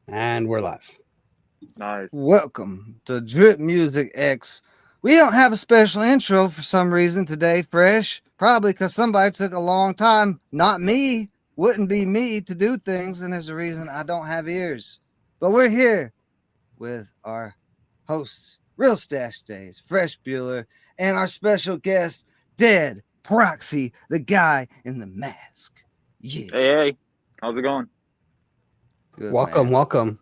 And we're live. Nice. Welcome to Drip Music X. We don't have a special intro for some reason today, Fresh. Probably because somebody took a long time. Not me. Wouldn't be me to do things, and there's a reason I don't have ears. But we're here with our hosts, Real Stash Days, FreshBueller, and our special guest, Deadproxy, the guy in the mask. Yeah, Hey, how's it going? good Welcome, man. welcome.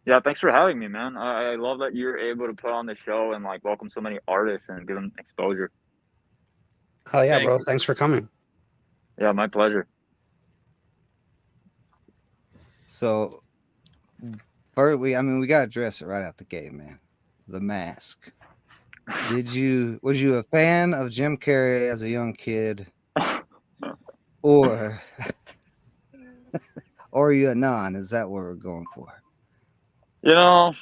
Yeah, thanks for having me, man. I love that you're able to put on the show and like welcome so many artists and give them exposure. Hell yeah, Thank bro. you. Thanks for coming. Yeah, my pleasure. So, first, we gotta address it right out the gate, man. The mask. Was you a fan of Jim Carrey as a young kid, or or are you a non? Is that what we're going for? You know,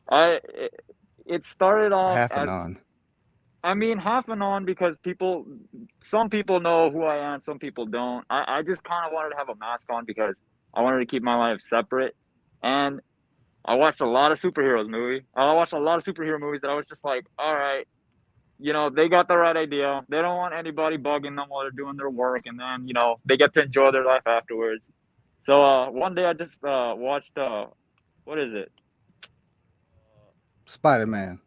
I it, it started off Half a as non. I mean half and on because some people know who I am, some people don't. I just kind of wanted to have a mask on because I wanted to keep my life separate, and I watched a lot of superheroes movie. I watched a lot of superhero movies that I was just like, all right, they got the right idea. They don't want anybody bugging them while they're doing their work, and then they get to enjoy their life afterwards. So one day I just watched what is it? Spider Man.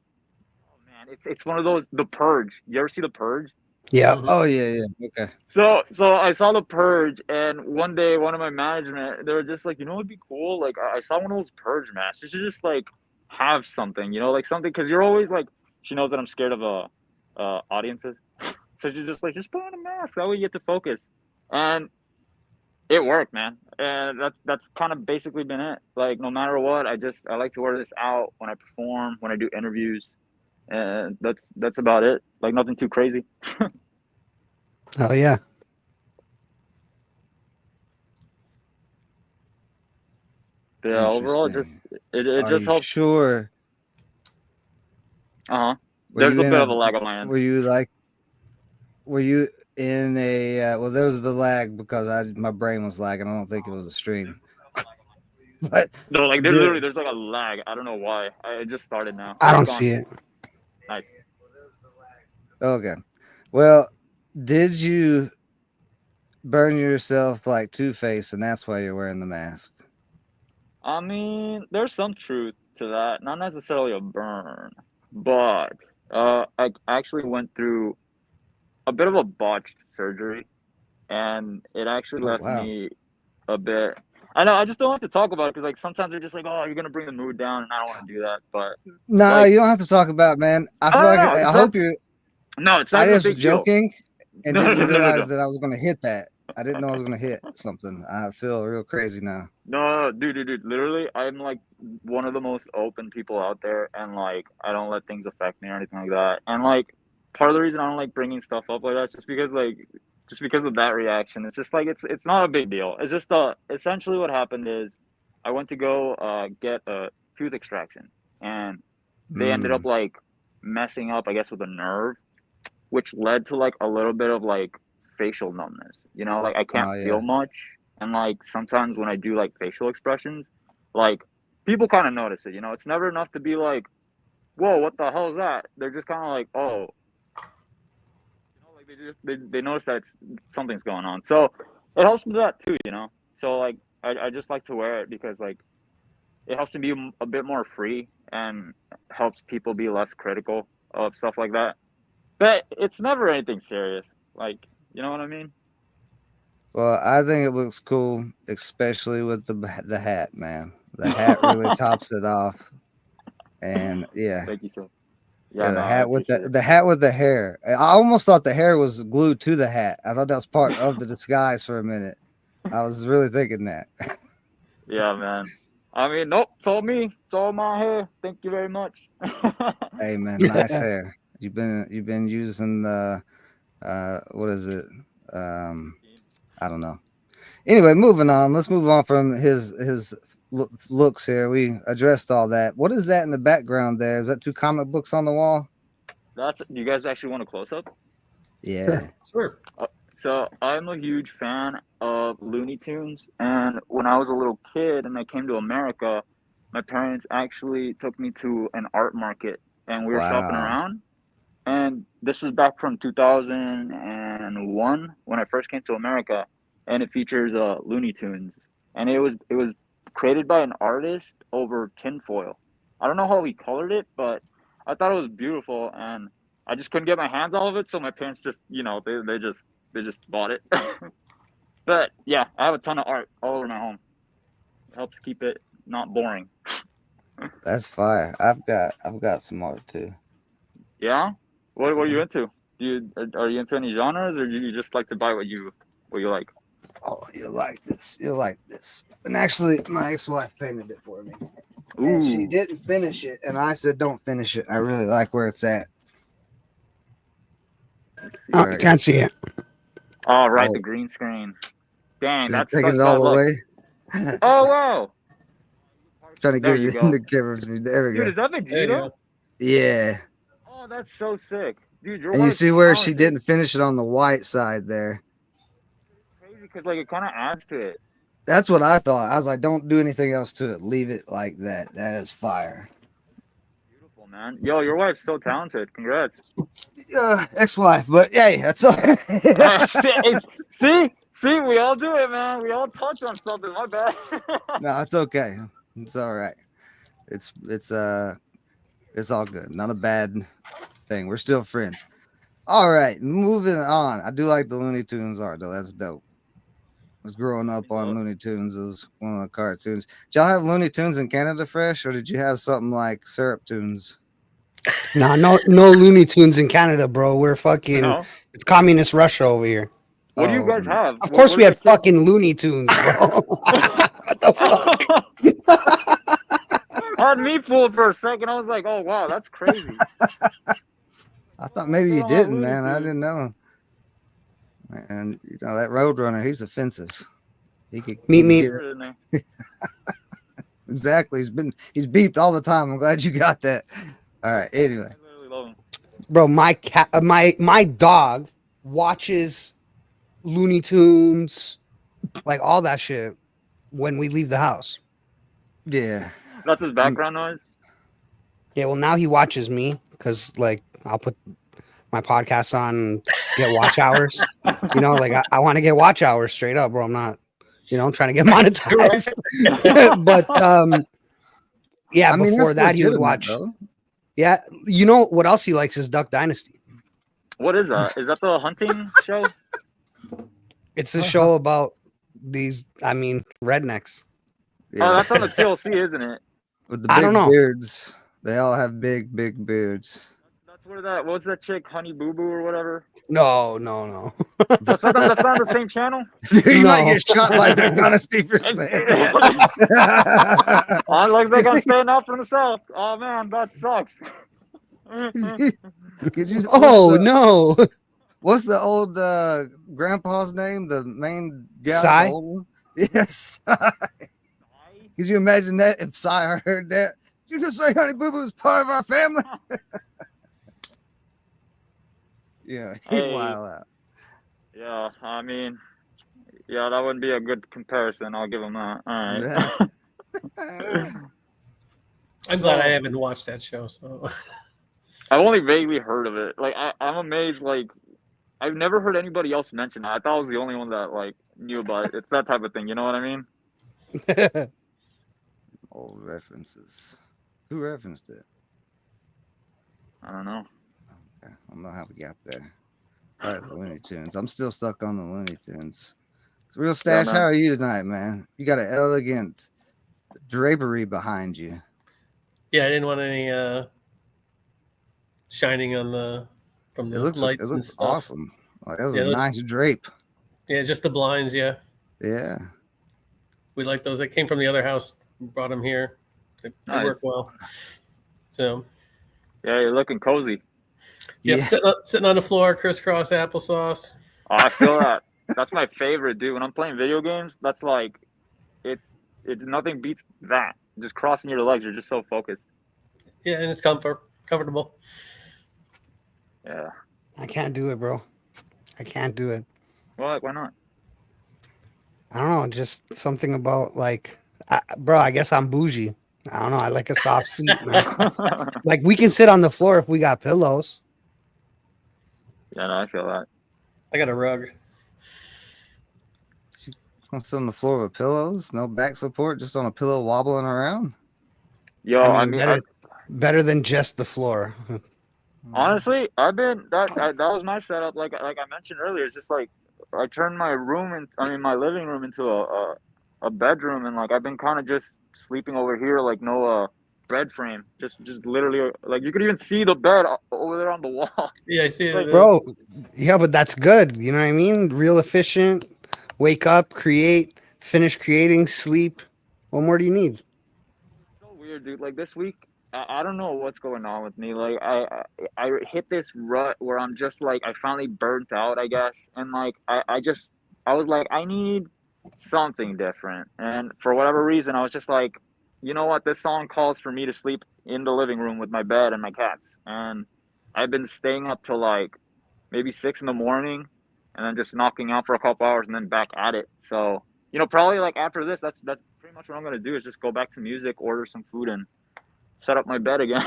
Oh man, it's one of those The Purge. You ever see The Purge? Yeah. Oh yeah, yeah. Okay. So I saw The Purge, and one day one of my management they were just like, it'd be cool. Like I saw one of those Purge masks. You should just like have something, like something because you're always like. She knows that I'm scared of audiences. So she's just like, just put on a mask. That way you get to focus. And it worked, man. And that's kind of basically been it. Like no matter what, I like to wear this out when I perform, when I do interviews, and that's about it. Like nothing too crazy. Hell yeah. But yeah, overall, Interesting. it Are just you helps. sure? Uh huh. Were There's you a in bit a? of a lag on my end. Were you like? Were you in a? Well, there was the lag because my brain was lagging. I don't think it was a stream, but No, like the there's like a lag. I don't know why. I just started now. I Oh, it's don't gone. see it. Nice. okay. Well, did you burn yourself like Two Face, and that's why you're wearing the mask? I mean, there's some truth to that. Not necessarily a burn, but I actually went through a bit of a botched surgery, and it actually Oh left wow. me a bit. I know I just don't have to talk about it because like sometimes they're just like, oh, you're gonna bring the mood down, and I don't want to do that. But No, like, you don't have to talk about it, man. I feel no, like no, no, I it's not. hope you're. No, it's not I even a just was big deal. joking and No, didn't no, no, no, realize no. that I was going to hit that. I didn't know I was going to hit something. I feel real crazy now. No, dude. Literally, I'm like one of the most open people out there, and like I don't let things affect me or anything like that. And like part of the reason I don't like bringing stuff up like that is just because of that reaction. It's just like it's not a big deal. It's just essentially what happened is I went to go get a tooth extraction, and they ended up Mm. like messing up, I guess, with a nerve, which led to like a little bit of like facial numbness. Like I can't Oh feel yeah. much, and like sometimes when I do like facial expressions, like people kind of notice it. It's never enough to be like, "Whoa, what the hell is that?" They're just kind of like, "Oh," like they notice that something's going on. So it helps with that too. So like I just like to wear it because like it helps to be a bit more free and helps people be less critical of stuff like that. But it's never anything serious. Like, you know what I mean? Well, I think it looks cool, especially with the hat, man. The hat really tops it off. And yeah, Thank you, sir. Yeah, yeah, no, I appreciate it. the hat with the hair. I almost thought the hair was glued to the hat. I thought that was part of the disguise for a minute. I was really thinking that. Yeah, man. I mean, nope, it's all me. It's all my hair. Thank you very much. Hey man, nice hair. You've been using the what is it? Um I don't know. Anyway, moving on. Let's move on from his looks here. We addressed all that. What is that in the background there? Is that two comic books on the wall? Do you guys actually want a close up? Yeah. Sure. Sure. So I'm a huge fan of Looney Tunes. And when I was a little kid and I came to America, my parents actually took me to an art market and we were shopping Wow. around. And this was back from 2001 when I first came to America, and it features Looney Tunes, and it was created by an artist over tinfoil. I don't know how he colored it, but I thought it was beautiful, and I just couldn't get my hands all of it, so my parents just they just bought it. But yeah, I have a ton of art all over my home. It helps keep it not boring. That's fire. I've got some art too. Yeah. What are you into? Are you into any genres, or do you just like to buy what you like? Oh, you'll like this. You'll like this. And actually, my ex-wife painted it for me. And she Ooh. didn't finish it. And I said, don't finish it. I really like where it's at. Let's see. Oh, Alright. I can't see it. Oh, right, Oh. the green screen. Dang, Is it that's taking such it all bad the luck. way? Oh wow. Trying to There get you it go. in the camera. There we Dude, go. is that There you Vegeta? go. Yeah. Oh, that's so sick. Dude, your And you wife's see where she talented. didn't finish it on the white side there. Crazy because like it kind of adds to it. That's what I thought. I was like, don't do anything else to it. Leave it like that. That is fire. Beautiful, man. Yo, your wife's so talented. Congrats. Ex-wife, but hey, that's all. See, we all do it, man. We all touch on something. My bad. No, it's okay. It's all right. It's all good. Not a bad thing. We're still friends. All right, moving on. I do like the Looney Tunes art though. That's dope. I was growing up on Looney Tunes. It was one of the cartoons. Did y'all have Looney Tunes in Canada Fresh, or did you have something like Syrup Tunes? No Looney Tunes in Canada, bro. We're fucking. No. It's communist Russia over here. What do you Oh, guys have? Of course, What we is had the kid- fucking Looney Tunes, bro. What the fuck? Had me fooled for a second. I was like, oh wow, that's crazy. I thought maybe They you don't have didn't, Looney man. I Tunes. didn't know. And you know that Roadrunner, he's offensive. He could Meet me. get it. Exactly. He's beeped all the time. I'm glad you got that. All right. Anyway, I literally love him. Bro, my cat, my dog watches Looney Tunes, like all that shit, when we leave the house. yeah. That's his background noise. Yeah, well, now he watches me because, like, I'll put my podcast on and get watch hours. You know, like I want to get watch hours straight up, bro. I'm not, trying to get monetized. But yeah, I mean, before that's that he would legitimate, watch. though. Yeah, you know what else he likes is Duck Dynasty. What is that? Is that the hunting show? It's a show about these, rednecks. Yeah. Oh, that's on the TLC, isn't it? With the I don't big know. beards. They all have big beards. That's where that. What's that chick, Honey Boo Boo or whatever? No. That's not the same channel. Dude, you might No. get shot by Duck Dynasty for saying that. Oh, it looks like I'm staying out from the south. Oh man, that sucks. Could you, No. What's the old grandpa's name? The main guy? Cy? The old one? Yes. Could you imagine that if Cy heard that? Did you just say Honey Boo Boo is part of our family? Yeah, he'd Hey. wild out. Yeah, I mean, yeah, that wouldn't be a good comparison. I'll give him that. All right. Yeah. I'm glad I haven't watched that show. So I've only vaguely heard of it. Like, I'm amazed. Like, I've never heard anybody else mention it. I thought I was the only one that like knew about it. It's that type of thing. You know what I mean? Old references. Who referenced it? I don't know. I don't know how we got there. All right, the Looney Tunes. I'm still stuck on the Looney Tunes. It's Real Stash, man. how are you tonight, man? You got an elegant drapery behind you. yeah, I didn't want any shining on from It the looks lights and stuff. awesome. Like, that was Yeah, a those- nice drape. Yeah, just the blinds. Yeah, Yeah. we like those. They came from the other house. We brought them here. They Nice. work well. So Yeah, you're looking cozy. yeah, Yeah. sitting on the floor, crisscross applesauce. Oh, I feel that. That's my favorite, dude. When I'm playing video games, that's like, it nothing beats that. Just crossing your legs, you're just so focused. Yeah, and it's comfortable. Yeah. I can't do it, bro. I can't do it. Well, why not? I don't know, just something about like, bro. I guess I'm bougie. I don't know. I like a soft seat, man. Like we can sit on the floor if we got pillows. Yeah, no, I feel that. I got a rug. I'm still on the floor with pillows, no back support, just on a pillow wobbling around. Yo, I mean, better than just the floor. honestly, I've been that was my setup. Like I mentioned earlier, it's just like I turned my my living room into a bedroom, and like I've been kind of just sleeping over here, like no bed frame, just literally like you could even see the bed over there on the wall. Yeah, I see it. Like, Bro, yeah, but that's good. You know what I mean? Real efficient. Wake up, create, finish creating, sleep. What more do you need? so weird, dude. Like this week, I don't know what's going on with me. Like I hit this rut where I'm just like I finally burnt out, I guess, and like I was like I need something different, and for whatever reason, I was just like, you know what, this song calls for me to sleep in the living room with my bed and my cats, and I've been staying up till like maybe 6 in the morning, and then just knocking out for a couple hours and then back at it. So probably like after this, that's pretty much what I'm gonna do is just go back to music, order some food, and set up my bed again.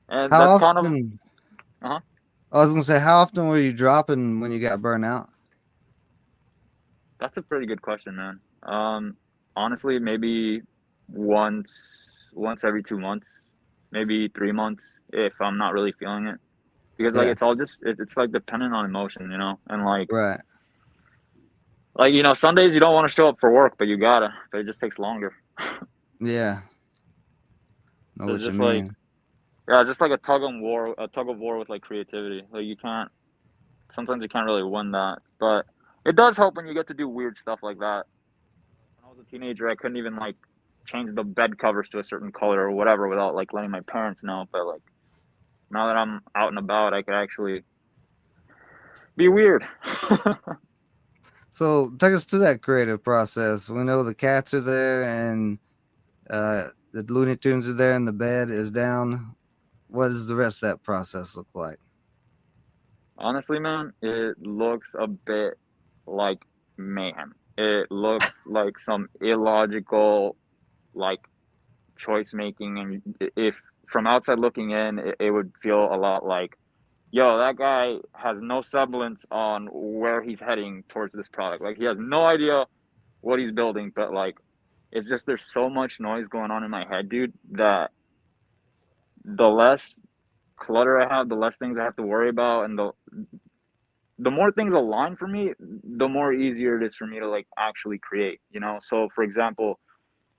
And How that's kind of often? uh-huh. I was gonna say, how often were you dropping when you got burnt out? That's a pretty good question, man. Honestly, maybe once every 2 months, maybe 3 months if I'm not really feeling it. Because like Yeah, it's all just it's like dependent on emotion, and right. some days you don't want to show up for work, but you gotta, but it just takes longer. Yeah, know So it's what you just like, mean. yeah, just like a tug of war with like creativity. Like sometimes you can't really win that, but it does help when you get to do weird stuff like that. When I was a teenager, I couldn't even like change the bed covers to a certain color or whatever without like letting my parents know. But like now that I'm out and about, I could actually be weird. So take us to that creative process. We know the cats are there and the Looney Tunes are there and the bed is down. What does the rest of that process look like? Honestly, man, it looks a bit like mayhem. It looks like some illogical like choice making, and if from outside looking in, it would feel a lot like, yo, that guy has no semblance on where he's heading towards this product. Like he has no idea what he's building, but like it's just there's so much noise going on in my head, dude, that the less clutter I have, the less things I have to worry about, and the more things align for me, the more easier it is for me to like actually create. So for example,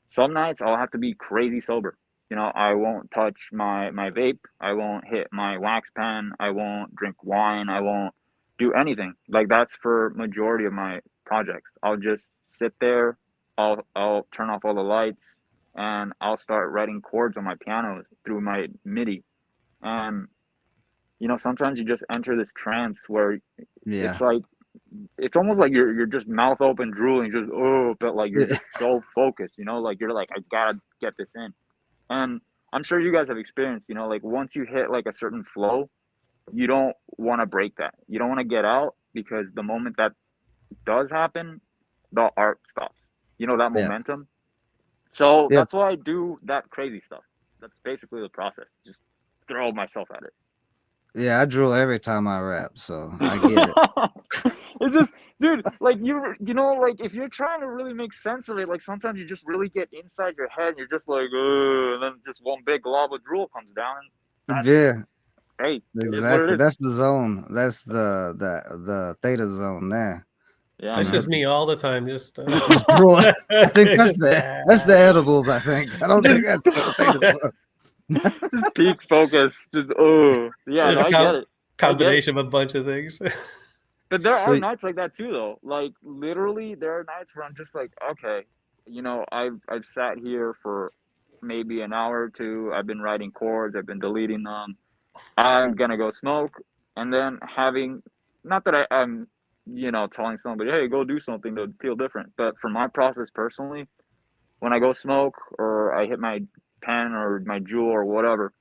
some nights I'll have to be crazy sober. I won't touch my vape. I won't hit my wax pen. I won't drink wine. I won't do anything. Like that's for majority of my projects. I'll just sit there. I'll turn off all the lights, and I'll start writing chords on my piano through my MIDI. And sometimes you just enter this trance where it's Yeah. like it's almost like you're just mouth open drooling, just but like you're Yeah. just so focused, like you're like I gotta get this in. And I'm sure you guys have experienced, like once you hit like a certain flow, you don't want to break that. You don't want to get out, because the moment that does happen, the art stops. That Yeah. momentum. So Yeah. that's why I do that crazy stuff. That's basically the process. Just throw myself at it. Yeah. I drool every time I rap, so I get it. It's just, dude, like like if you're trying to really make sense of it, like sometimes you just really get inside your head and you're just like, and then just one big glob of drool comes down, and that's just, Yeah. hey, it is what it Exactly. is. That's the zone. That's the theta zone there. Yeah, You That's know, just man. me all the time. Just, just drool. I think just that's the edibles. I think. I don't think that's the theta zone. Just peak focus. Just yeah, no, it's a I get it. I get it. combination of a bunch of things. But there are So nights like that too, though. Like literally, there are nights where I'm just like, okay, I've sat here for maybe an hour or two. I've been writing chords. I've been deleting them. I'm gonna go smoke, and then having, not that I'm, telling somebody, hey, go do something to feel different. But for my process personally, when I go smoke or I hit my pen or my jewel or whatever,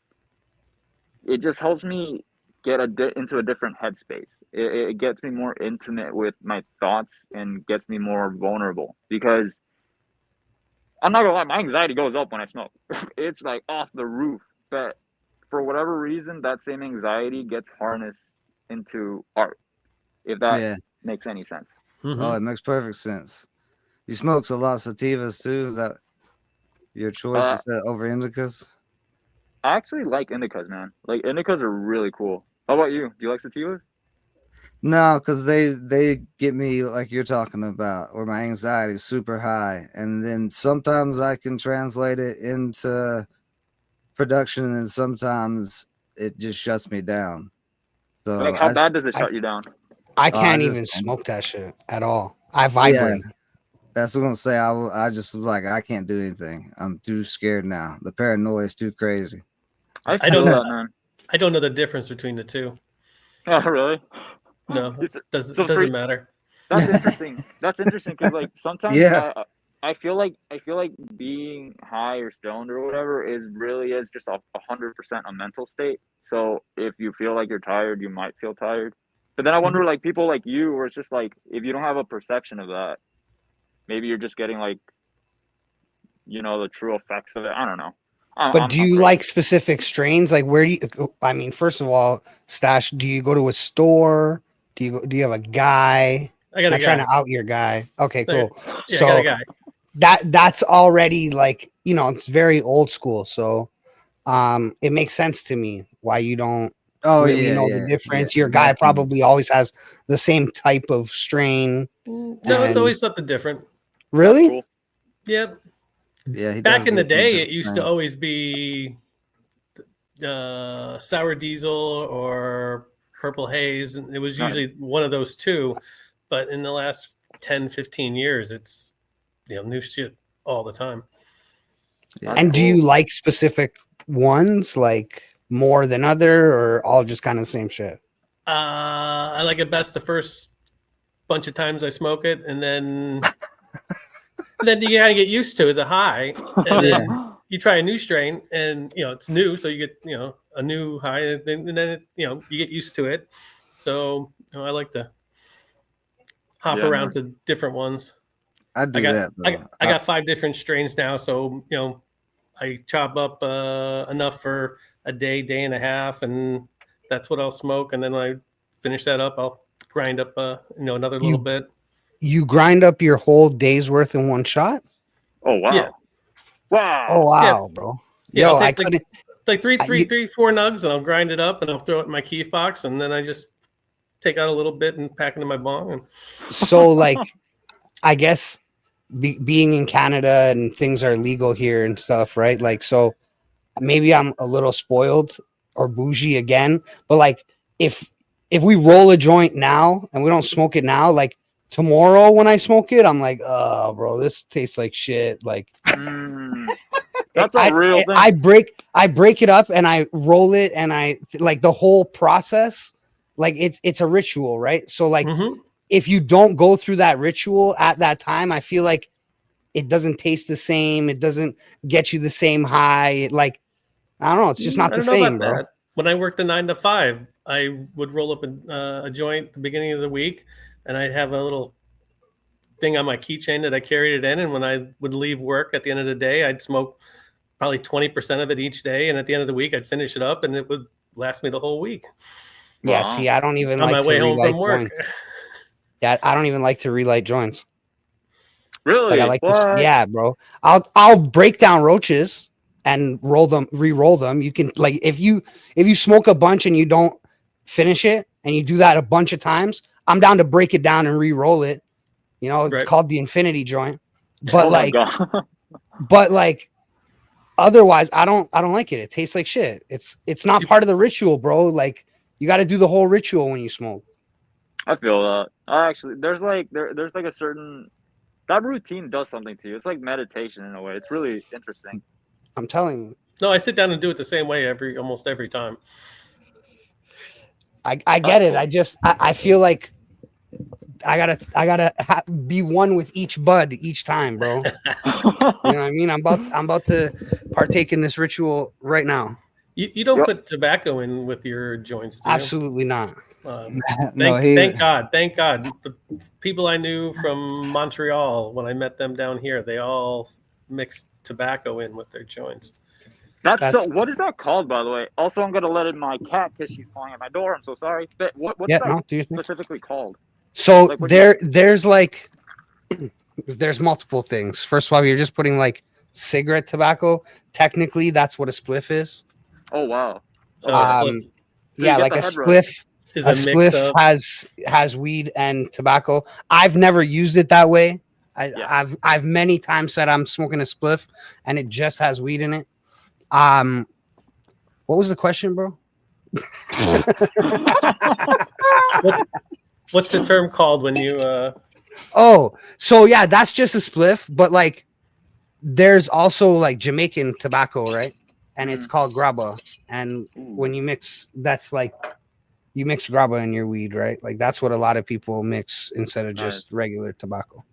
it just helps me get into a different headspace. It gets me more intimate with my thoughts and gets me more vulnerable, because I'm not gonna lie, my anxiety goes up when I smoke. It's like off the roof. But for whatever reason, that same anxiety gets harnessed into art, if that Yeah. makes any sense. Mhm. Oh, it makes perfect sense. You smokes a lot of sativas too. Is that your choice Uh, instead over indicas? I actually like indicas, man. Like, indicas are really cool. How about you? Do you like sativas? No, because they get me like you're talking about, where my anxiety is super high, and then sometimes I can translate it into production, and then sometimes it just shuts me down. So Like, how bad does it I shut you down? I I can't just even smoke that shit at all. I yeah, vibrate. that's what I'm gonna say. I just was like, I can't do anything. I'm too scared now. The paranoia is too crazy. I I feel don't. that, man. I don't know the difference between the two. Oh, really? No, It's, it doesn't matter. that's interesting. That's interesting because, like, sometimes Yeah. I feel like being high or stoned or whatever really is just 100% a mental state. So if you feel like you're tired, you might feel tired. But then I wonder, like, people like you, where it's just like, if you don't have a perception of that, maybe you're just getting, like, the true effects of it. I don't know. But do I'm you crazy. like specific strains? Like, where do you? I mean, first of all, Stash, do you go to a store? Do you have a guy? I got a Not trying guy. to out your guy. Okay, Yeah, cool. I got a So guy. that's already like, it's very old school. So it makes sense to me why you don't Oh really yeah, know the yeah, yeah. difference. Your guy Definitely. probably always has the same type of strain. No, it's And always something different. That's really? cool. Yep. Yeah, he does Back in do the some day, different it used to things. always be sour diesel or purple haze, and it was Nice. usually one of those two. But in the last 10, 15 years, it's new shit all the time. Yeah. And do you Cool. like specific ones, like more than other, or all just kind of the same shit? I like it best the first bunch of times I smoke it, and then you gotta get used to the high, and then you try a new strain, and it's new, so you get a new high, and then you get used to it. So I like to hop Yeah, around man. to different ones. I do that though. I got 5 different strains now, so I chop up enough for a day and a half, and that's what I'll smoke. And then when I finish that up, I'll grind up another little bit. You grind up your whole day's worth in one shot? Oh, wow. Yeah. Wow. Oh Yeah. wow, bro. Yeah, Yo, I'll I take couldn't. like you- 4 nugs, and I'll grind it up, and I'll throw it in my keef box, and then I just take out a little bit and pack it in my bong. And So like, I guess being in Canada and things are legal here and stuff, right? Like, so maybe I'm a little spoiled or bougie again, but like, if we roll a joint now and we don't smoke it now, like tomorrow when I smoke it, I'm like, oh, bro, this tastes like shit. Like, That's a real thing. I break it up and I roll it, and I like the whole process. Like it's a ritual, right? So like, if you don't go through that ritual at that time, I feel like it doesn't taste the same. It doesn't get you the same high. I don't know. It's just not I the don't know same, about bro. that. When I worked the 9 to 5, I would roll up a joint at the beginning of the week, and I'd have a little thing on my keychain that I carried it in. And when I would leave work at the end of the day, I'd smoke probably 20% of it each day. And at the end of the week, I'd finish it up, and it would last me the whole week. Yeah, Wow. see, I don't even On like my to way home relight from work. joints. Yeah, I don't even like to relight joints. Really? Like I like this. What? Yeah, bro. I'll break down roaches and re-roll them. You can, like, if you smoke a bunch and you don't finish it, and you do that a bunch of times, I'm down to break it down and re-roll it. It's Right. called the infinity joint. But Oh my like, God. otherwise, I don't like it. It tastes like shit. It's not part of the ritual, bro. Like, you got to do the whole ritual when you smoke. I feel that. I actually, there's like a certain, that routine does something to you. It's like meditation in a way. It's really interesting. I'm telling you. No, I sit down and do it the same way almost every time. I get That's it. cool. I just I feel like I gotta be one with each bud each time, bro. You know what I mean? I'm about to partake in this ritual right now. You don't Yep. put tobacco in with your joints, do you? Absolutely not. No, Thank God. The people I knew from Montreal, when I met them down here, they all mixed tobacco in with their joints. That's so. That's What is that called, by the way? Also, I'm gonna let in my cat because she's flying at my door. I'm so sorry. But what's yeah. that No, do you think? specifically called? So Like, what do you- there's like there's multiple things. First of all, you're just putting like cigarette tobacco. Technically, that's what a spliff is. Oh wow. A Okay. spliff Um, So yeah, you get like the a head rush. spliff. is A a mix spliff of. has weed and tobacco. I've never used it that way. Yeah. I've many times said I'm smoking a spliff and it just has weed in it. What was the question, bro? What's the term called when you? Oh, so yeah, that's just a spliff, but like there's also like Jamaican tobacco, right? And it's called grabba. And when you mix, that's like you mix grabba in your weed, right? Like that's what a lot of people mix instead of just Nice. regular tobacco.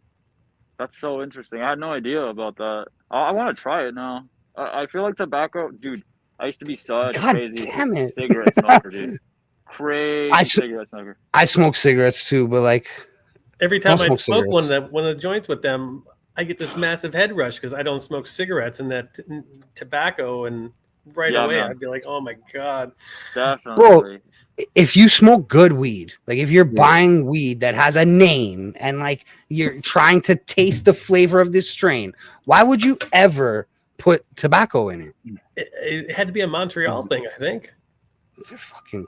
That's so interesting. I had no idea about that. I want to try it now. I feel like tobacco, dude. I used to be such a God crazy damn it. cigarette smoker, dude. Crazy cigarette smoker. I smoke cigarettes too, but like Every time Don't I smoke smoke cigarettes. one of the joints with them, I get this massive head rush because I don't smoke cigarettes and that tobacco, and right Yeah, away man. I'd be like, "Oh my god!" Definitely. if you smoke good weed, like if you're Yeah. buying weed that has a name and like you're trying to taste the flavor of this strain, why would you ever put tobacco in it? It had to be a Montreal thing, I think. They're fucking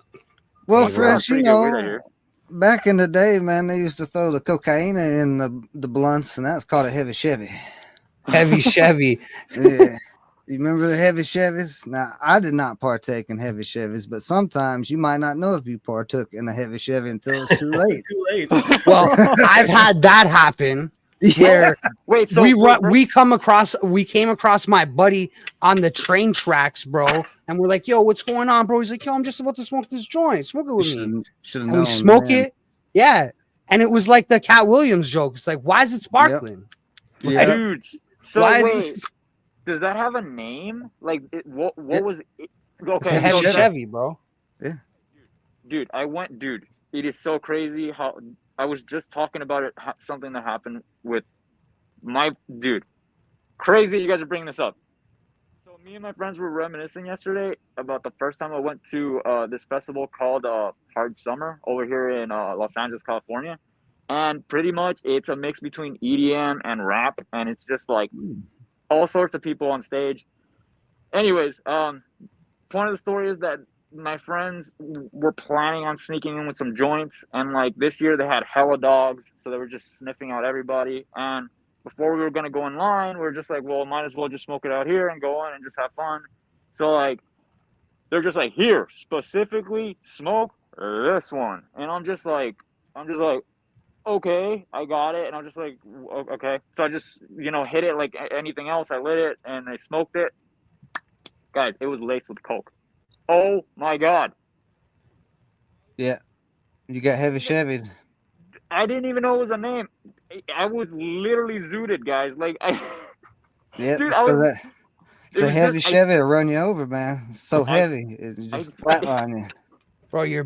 Well, Yeah, Fresh, pretty you good weed, I know, hear. back in the day, man, they used to throw the cocaine in the blunts, and that's called a heavy Chevy. heavy Chevy. Yeah. You remember the heavy Chevys? Now, I did not partake in heavy Chevys, but sometimes you might not know if you partook in a heavy Chevy until it's too late. Too late. Well, I've had that happen where Wait, so we came across my buddy on the train tracks, bro, and we're like, yo, what's going on, bro? He's like, yo, I'm just about to smoke this joint. Smoke it with me. Should have And known. we smoke man. it. Yeah. And it was like the Cat Williams joke. It's like, why is it sparkling? Yeah. dude. So Why wait, is this? does that have a name? Like, what It- was it? It's Okay, a heavy so Chevy, bro. dude, it is so crazy how I was just talking about it. Something that happened with my dude. Crazy, you guys are bringing this up. So me and my friends were reminiscing yesterday about the first time I went to this festival called Hard Summer over here in Los Angeles, California. And pretty much it's a mix between EDM and rap, and it's just like all sorts of people on stage. Anyways, point of the story is that my friends were planning on sneaking in with some joints, and like this year they had hella dogs, so they were just sniffing out everybody. And before we were gonna go in line, we were just like, well, might as well just smoke it out here and go in and just have fun. So like, they're just like, here, specifically smoke this one, and I'm just like, okay, I got it, and I'm just like, okay. So I just hit it like anything else. I lit it and I smoked it. Guys, it was laced with coke. Oh my god. Yeah. You got heavy Chevy. I didn't even know it was a name. I was literally zooted, guys. Like, Yeah. dude, I was. It's a heavy Chevy to run you over, man. It's so heavy. It just flatline you. Bro, you're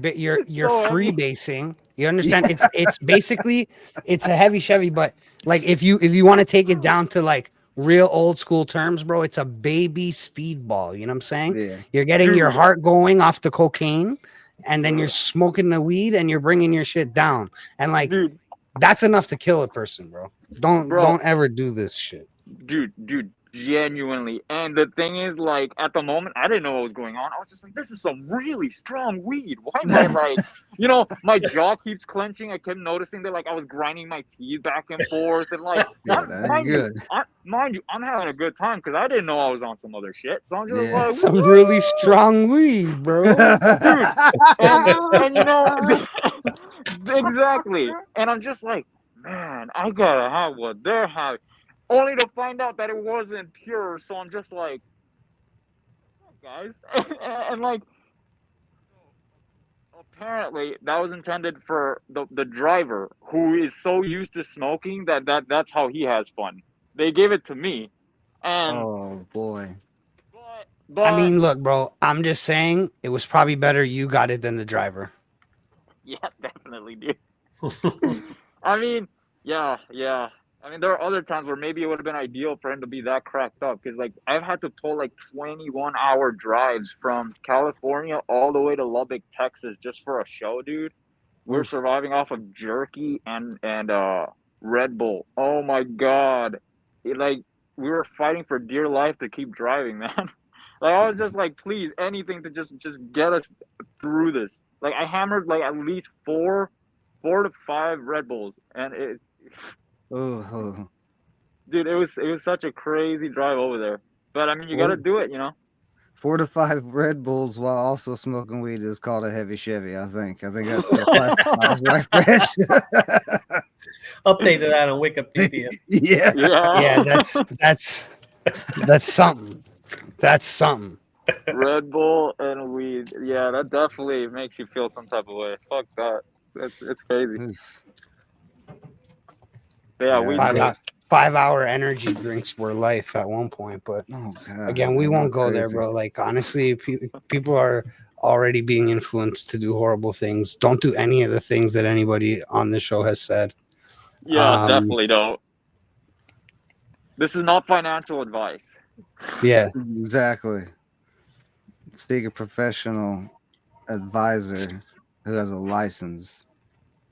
so free heavy. basing. You understand? It's basically it's a heavy Chevy, but like if you want to take it down to like real old school terms, bro, it's a baby speedball. You know what I'm saying? Yeah. You're getting your Dude. heart going off the cocaine, and then you're smoking the weed and you're bringing your shit down. And like Dude, that's enough to kill a person, bro. Don't ever do this shit. dude, genuinely. And the thing is, like, at the moment, I didn't know what was going on. I was just like, this is some really strong weed. Why am I like, my jaw keeps clenching. I kept noticing that, like, I was grinding my teeth back and forth. And, like, Yeah, that's good. mind you, I'm having a good time because I didn't know I was on some other shit. So I'm just like, Some really strong weed, bro. dude. And exactly. And I'm just like, man, I gotta have what they're having. Only to find out that it wasn't pure. So I'm just like, guys. And like, apparently that was intended for the driver who is so used to smoking that's how he has fun. They gave it to me. And Oh boy. But I mean, look, bro, I'm just saying it was probably better you got it than the driver. yeah, definitely, dude. I mean, yeah. I mean, there are other times where maybe it would have been ideal for him to be that cracked up because, like, I've had to pull like 21-hour drives from California all the way to Lubbock, Texas, just for a show, dude. We're Oof. surviving off of jerky and Red Bull. Oh my God, like we were fighting for dear life to keep driving, man. Like I was just like, please, anything to just get us through this. Like I hammered like at least four to five Red Bulls, and Oh, dude, it was such a crazy drive over there. But I mean, you got to Four, do it, you know. 4 to 5 Red Bulls while also smoking weed is called a heavy Chevy. I think that still classifies, right, Fresh? Updated that on Wikipedia. Yeah. Yeah, that's something. That's something. Red Bull and weed. Yeah, that definitely makes you feel some type of way. Fuck that. It's crazy. Oof. But yeah, Yeah, weed's Five great. hou- 5 hour energy drinks were life at one point, but Oh god. again, we man, won't you're go there, crazy. bro. Like honestly, people are already being influenced to do horrible things. Don't do any of the things that anybody on the show has said. Yeah, definitely don't. This is not financial advice. Yeah, Exactly. Seek a professional advisor who has a license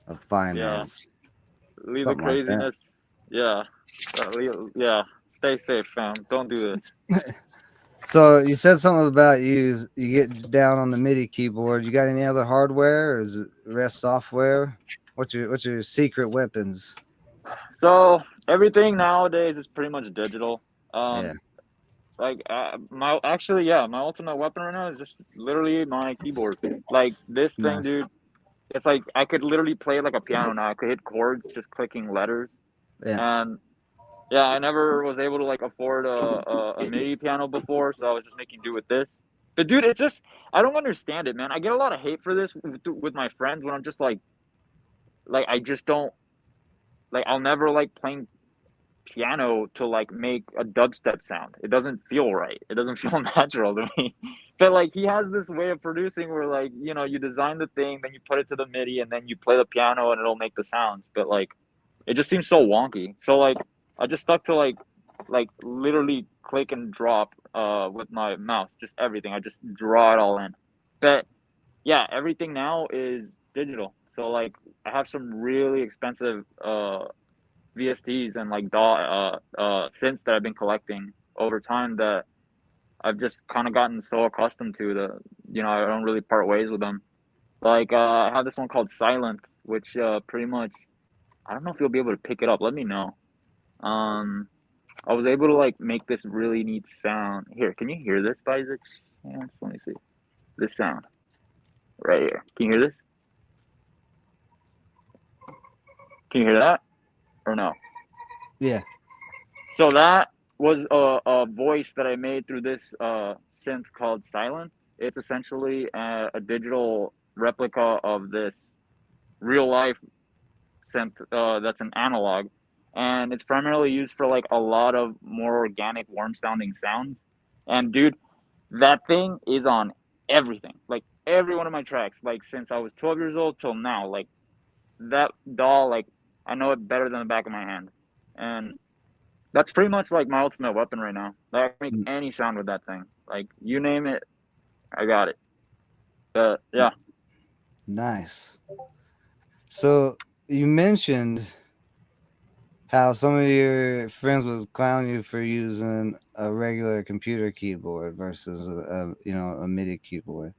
of finance. Leave the Something like that. craziness. Yeah. Yeah. Stay safe, fam. Don't do this. So you said something about you get down on the MIDI keyboard. You got any other hardware, or is it rest software? What's your secret weapons? So everything nowadays is pretty much digital. Yeah, Like my ultimate weapon right now is just literally my keyboard. Like this thing, nice. dude. It's like I could literally play like a piano now. I could hit chords just clicking letters. Yeah, And yeah, I never was able to like afford a MIDI piano before, so I was just making do with this. But dude, it's just I don't understand it, man. I get a lot of hate for this with my friends when I'm just like I just don't like I'll never like playing piano to like make a dubstep sound. It doesn't feel right. It doesn't feel natural to me. But like he has this way of producing where like, you know, you design the thing, then you put it to the MIDI and then you play the piano and it'll make the sounds. But like it just seems so wonky. So like I just stuck to like literally click and drop with my mouse, just everything. I just draw it all in. But yeah, everything now is digital. So like I have some really expensive VSTs and like DAW synths that I've been collecting over time that I've just kind of gotten so accustomed to that, you know, I don't really part ways with them. Like I have this one called Silent, which pretty much I don't know if you'll be able to pick it up. Let me know. Um, I was able to like make this really neat sound. Here, can you hear this by the chance? Let me see. This sound right here. Can you hear this? Can you hear that or no? yeah. So that was a voice that I made through this synth called Silent. It's essentially a digital replica of this real life synth that's an analog, and it's primarily used for like a lot of more organic, warm sounding sounds. And dude, that thing is on everything, like every one of my tracks, like since I was 12 years old till now. Like that doll, like I know it better than the back of my hand, and that's pretty much like my ultimate weapon right now. Like I can make any sound with that thing. Like you name it, I got it. But yeah. Nice. So you mentioned how some of your friends would clown you for using a regular computer keyboard versus a MIDI keyboard.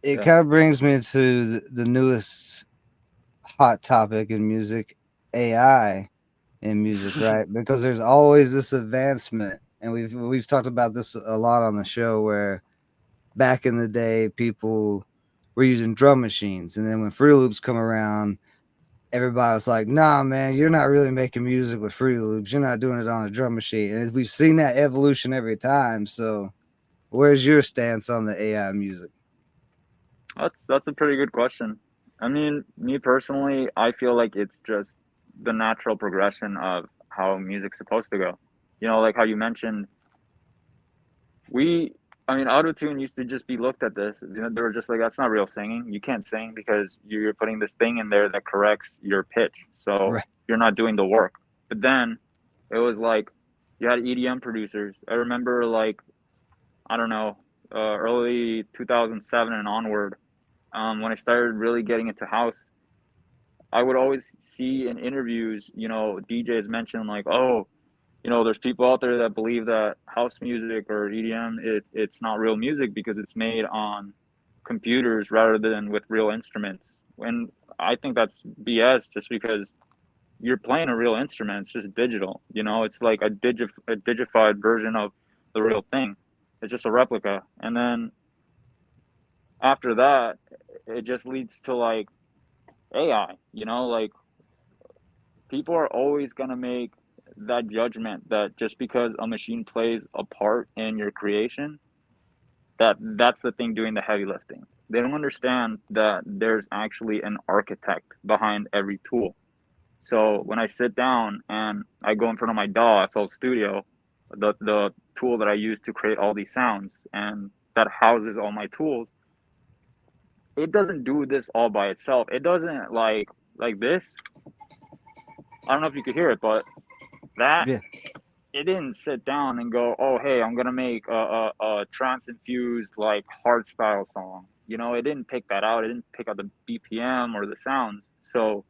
It Yeah. kind of brings me to the newest hot topic in music, AI in music, right? Because there's always this advancement, and we've talked about this a lot on the show, where back in the day people were using drum machines, and then when Fruity Loops come around, everybody was like, nah, man, you're not really making music with Fruity Loops. You're not doing it on a drum machine. And we've seen that evolution every time. So where's your stance on the AI music? That's a pretty good question. I mean, me personally, I feel like it's just the natural progression of how music's supposed to go. You know, like how you mentioned autotune used to just be looked at this. You know, they were just like, that's not real singing. You can't sing because you're putting this thing in there that corrects your pitch. So Right. you're not doing the work. But then it was like you had EDM producers. I remember like, I don't know, early 2007 and onward, when I started really getting into house, I would always see in interviews, you know, DJs mention like, oh, you know, there's people out there that believe that house music or EDM, it's not real music because it's made on computers rather than with real instruments. And I think that's BS, just because you're playing a real instrument. It's just digital, you know, it's like a digified version of the real thing. It's just a replica. And then after that, it just leads to like AI, you know, like people are always going to make that judgment that just because a machine plays a part in your creation, that's the thing doing the heavy lifting. They don't understand that there's actually an architect behind every tool. So when I sit down and I go in front of my DAW, FL Studio, the tool that I use to create all these sounds and that houses all my tools, it doesn't do this all by itself. It doesn't like this. I don't know if you could hear it, but that Yeah. it didn't sit down and go, oh, hey, I'm gonna make a trance infused like hard style song. You know, it didn't pick that out. It didn't pick out the BPM or the sounds. So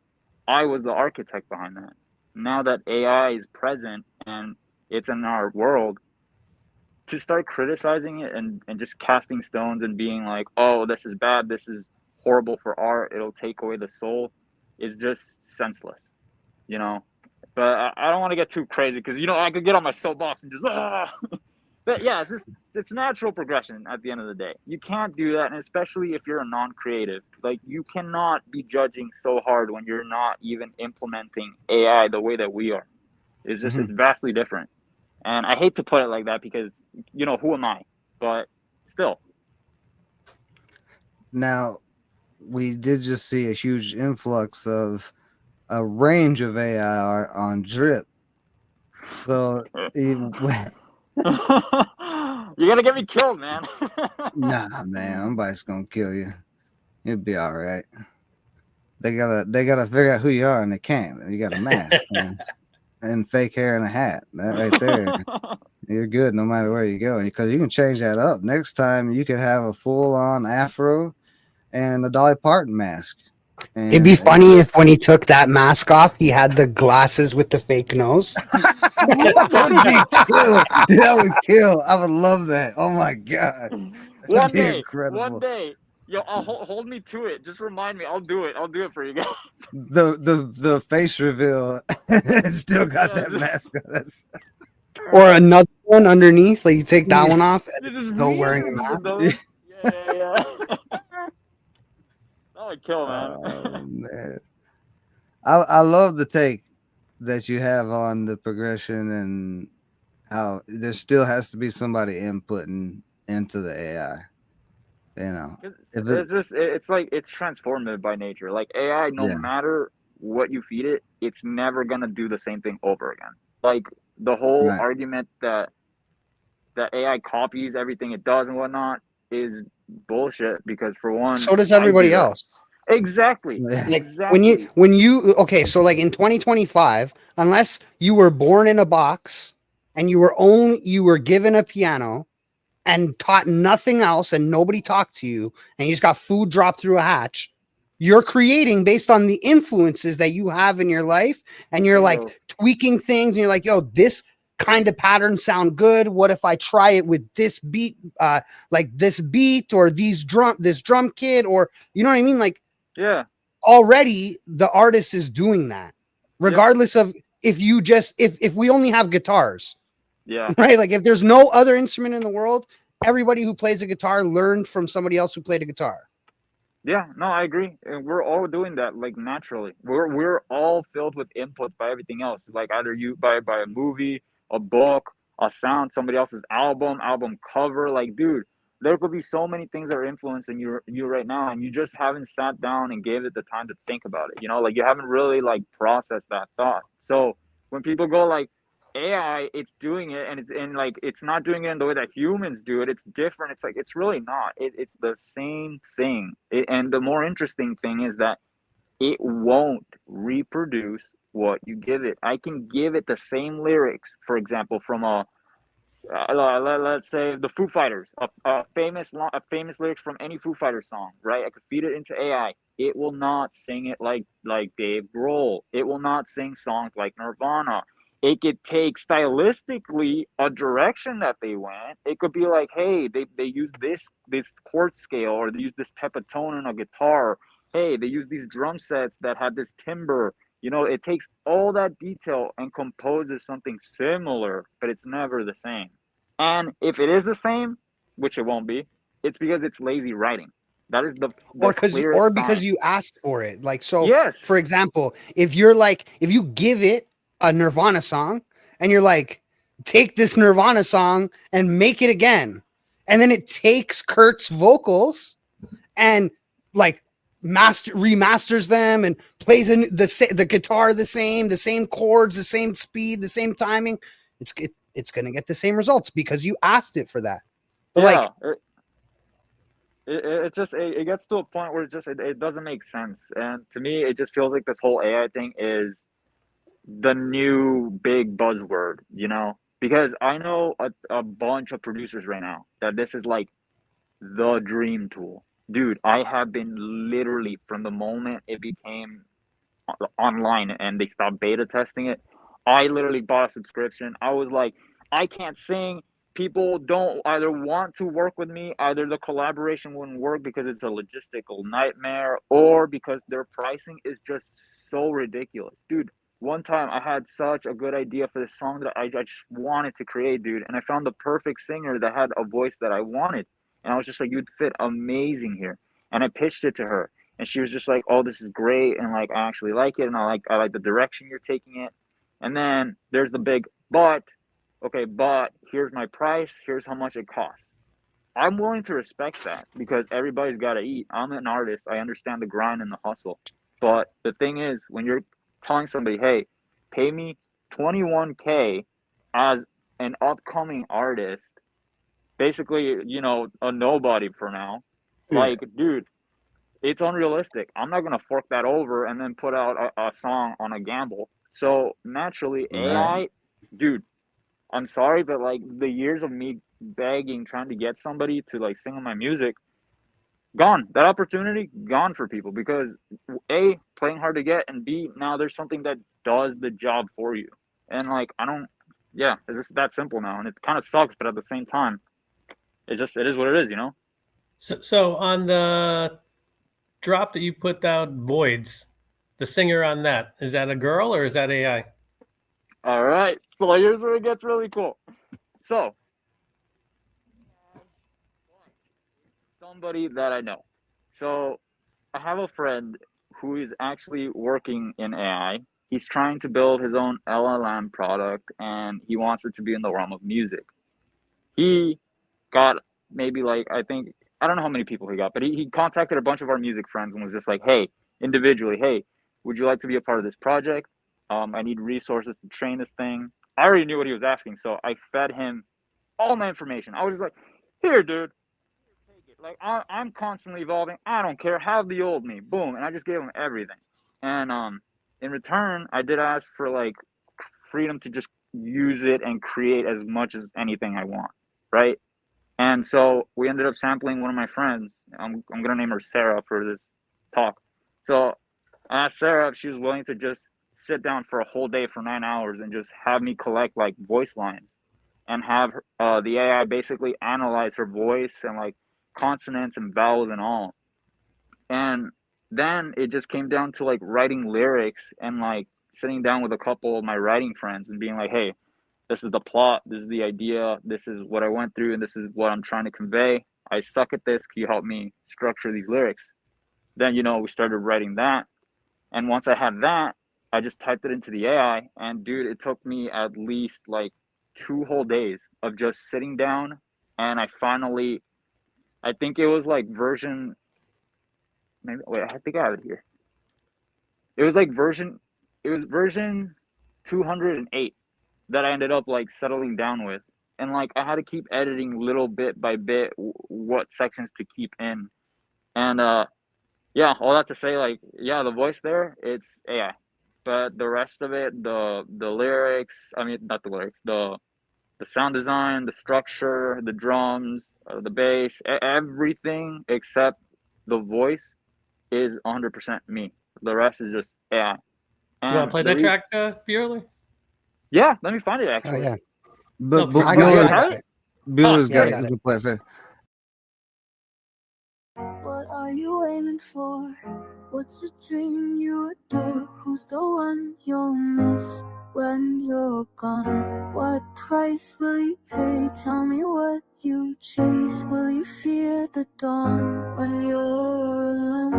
I was the architect behind that. Now that AI is present and it's in our world, to start criticizing it and just casting stones and being like, oh, this is bad, this is horrible for art, it'll take away the soul, is just senseless, you know. But I don't want to get too crazy because, you know, I could get on my soapbox and just but yeah, it's natural progression at the end of the day. You can't do that, and especially if you're a non-creative, like you cannot be judging so hard when you're not even implementing AI the way that we are. It's just it's vastly different. And I hate to put it like that because, you know, who am I? But still. Now, we did just see a huge influx of a range of AI art on Drip. So, You're gonna get me killed, man. nah, man, nobody's gonna kill you. You'll be all right. They gotta figure out who you are, and they can't. You got a mask, man, and fake hair and a hat. That right there, you're good no matter where you go. Because you can change that up. Next time, you could have a full-on afro and a Dolly Parton mask. And, It'd be funny if when he took that mask off, he had the glasses with the fake nose. That would be kill. That would kill. I would love that. Oh my god. One be day, incredible. one day. Yo, I'll hold me to it. Just remind me. I'll do it. I'll do it for you guys. The face reveal it's still got Yeah, that mask on. That's Or another one underneath, like you take that Yeah. one off you're and just still wearing a mask. Yeah. That would kill, man. oh man. I love the take that you have on the progression and how there still has to be somebody inputting into the AI. You know. If it, It's like it's transformative by nature. Like AI, no Yeah. matter what you feed it, it's never gonna do the same thing over again. Like the whole Right. argument that AI copies everything it does and whatnot is bullshit. Because for one, So does I do everybody that. else. Exactly. Yeah. Like Exactly. when you okay, so like in 2025, unless you were born in a box and you were given a piano and taught nothing else and nobody talked to you and you just got food dropped through a hatch, you're creating based on the influences that you have in your life, and you're Bingo. like tweaking things and you're like, yo, this kind of pattern sound good. What if I try it with this beat, like this beat or this drum kit, or you know what I mean? Like Yeah. already the artist is doing that, regardless of if you just if we only have guitars, Yeah. right? Like if there's no other instrument in the world, everybody who plays a guitar learned from somebody else who played a guitar. Yeah, no, I agree. And we're all doing that like naturally. We're all filled with input by everything else. Like either you by a movie, a book, a sound, somebody else's album cover. Like, dude, there could be so many things that are influencing you right now, and you just haven't sat down and gave it the time to think about it. You know, like you haven't really like processed that thought. So when people go like, AI, it's doing it, and like it's not doing it in the way that humans do it. It's different. It's like it's really not. It's the same thing. And the more interesting thing is that it won't reproduce what you give it. I can give it the same lyrics, for example, from let's say the Foo Fighters, a famous lyrics from any Foo Fighters song, right? I could feed it into AI. It will not sing it like Dave Grohl. It will not sing songs like Nirvana. It could take stylistically a direction that they went. It could be like, hey, they use this chord scale, or they use this type of tone in a guitar. Hey, they use these drum sets that had this timbre. It takes all that detail and composes something similar, but it's never the same. And if it is the same, which it won't be, it's because it's lazy writing. That is the or clearest because sign. you asked for it. Like, so Yes. for example, if you give it a Nirvana song and you're like, take this Nirvana song and make it again, and then it takes Kurt's vocals and like remasters them and plays in the guitar the same chords, the same speed, the same timing, it's gonna get the same results because you asked it for that. But Yeah. like, It just it gets to a point where it doesn't make sense. And to me, it just feels like this whole AI thing is the new big buzzword, because I know a bunch of producers right now that this is like the dream tool. Dude, I have been literally, from the moment it became online and they stopped beta testing it, I literally bought a subscription. I was like, I can't sing. People don't either want to work with me, either the collaboration wouldn't work because it's a logistical nightmare, or because their pricing is just so ridiculous. Dude, one time I had such a good idea for this song that I just wanted to create, dude, and I found the perfect singer that had a voice that I wanted. And I was just like, you'd fit amazing here. And I pitched it to her, and she was just like, "Oh, this is great, and like I actually like it, and I like the direction you're taking it." And then there's the big but. Okay, but here's my price. Here's how much it costs. I'm willing to respect that because everybody's got to eat. I'm an artist. I understand the grind and the hustle. But the thing is, when you're telling somebody, "Hey, pay me 21K as an upcoming artist," basically, a nobody for now. Like, dude, it's unrealistic. I'm not gonna fork that over and then put out a song on a gamble. So naturally, Right. AI, dude, I'm sorry, but like the years of me begging, trying to get somebody to like sing on my music, gone. That opportunity gone for people because A, playing hard to get, and B, now there's something that does the job for you. And like I don't, yeah, it's just that simple now, and it kind of sucks, but at the same time, it is what it is. So on the drop that you put out, Voids, the singer on that, is that a girl or is that AI? All right, so here's where it gets really cool. So somebody that I know. So I have a friend who is actually working in AI. He's trying to build his own LLM product and he wants it to be in the realm of music. He got maybe like, I don't know how many people he got, but he contacted a bunch of our music friends and was just like, hey, individually, hey, would you like to be a part of this project? I need resources to train this thing. I already knew what he was asking, so I fed him all my information. I was just like, here, dude, like I'm constantly evolving. I don't care. Have the old me. Boom. And I just gave him everything. And in return, I did ask for like freedom to just use it and create as much as anything I want. Right. And so we ended up sampling one of my friends. I'm gonna name her Sarah for this talk. So I asked Sarah if she was willing to just sit down for a whole day for 9 hours and just have me collect like voice lines and have the AI basically analyze her voice and like consonants and vowels and all. And then it just came down to like writing lyrics and like sitting down with a couple of my writing friends and being like, hey, this is the plot, this is the idea, this is what I went through, and this is what I'm trying to convey. I suck at this. Can you help me structure these lyrics? Then, we started writing that. And once I had that, I just typed it into the AI. And dude, it took me at least like 2 whole days of just sitting down. And I think it was like version, maybe, wait, I think I have it here. It was version 208 that I ended up like settling down with, and like I had to keep editing little bit by bit what sections to keep in, and yeah, all that to say, like, yeah, the voice there, it's AI, but the rest of it, the lyrics, I mean, not the lyrics, the sound design, the structure, the drums, the bass, everything except the voice is 100% me. The rest is just AI. You And want to play that track, Bueller? yeah, let me find it Oh actually. yeah, But No, I Bueller, got it. Bueller's Yeah, I got it. got He's it. gonna play it first. What are you aiming for? What's a dream you adore? Who's the one you'll miss when you're gone? What price will you pay? Tell me what you chase. Will you fear the dawn when you're alone?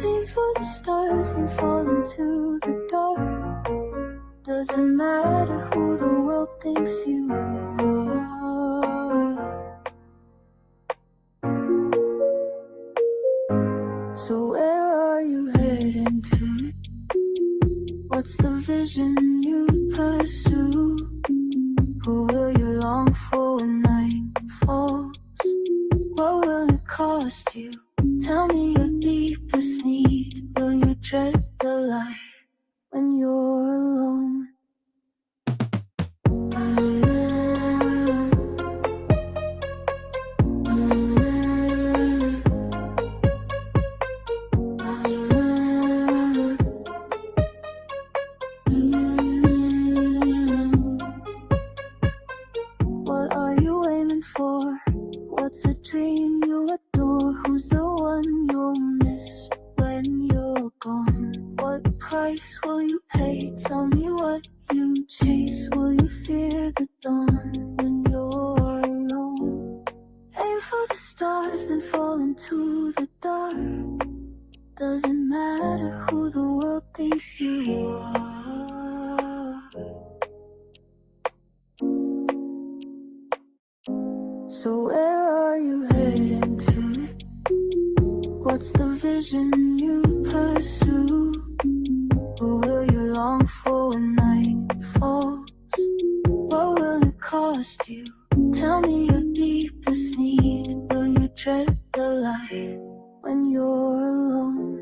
Aim for the stars and fall into the dark. Doesn't matter who the world thinks you are. So where are you heading to? What's the vision you pursue? Who will you long for when night falls? What will it cost you? Tell me your deepest need. Will you tread the light when you're alone? What are you aiming for? What's a dream you adore? Who's the one you'll miss when you're gone? What price will you pay? Tell me what you chase. Will you fear the dawn when you're alone? Aim for the stars, then fall into the dark. Doesn't matter who the world thinks you are. So where are you heading to? What's the vision you pursue? Who will you long for when night falls? What will it cost you? Tell me your deepest need. Will you tread the light when you're alone?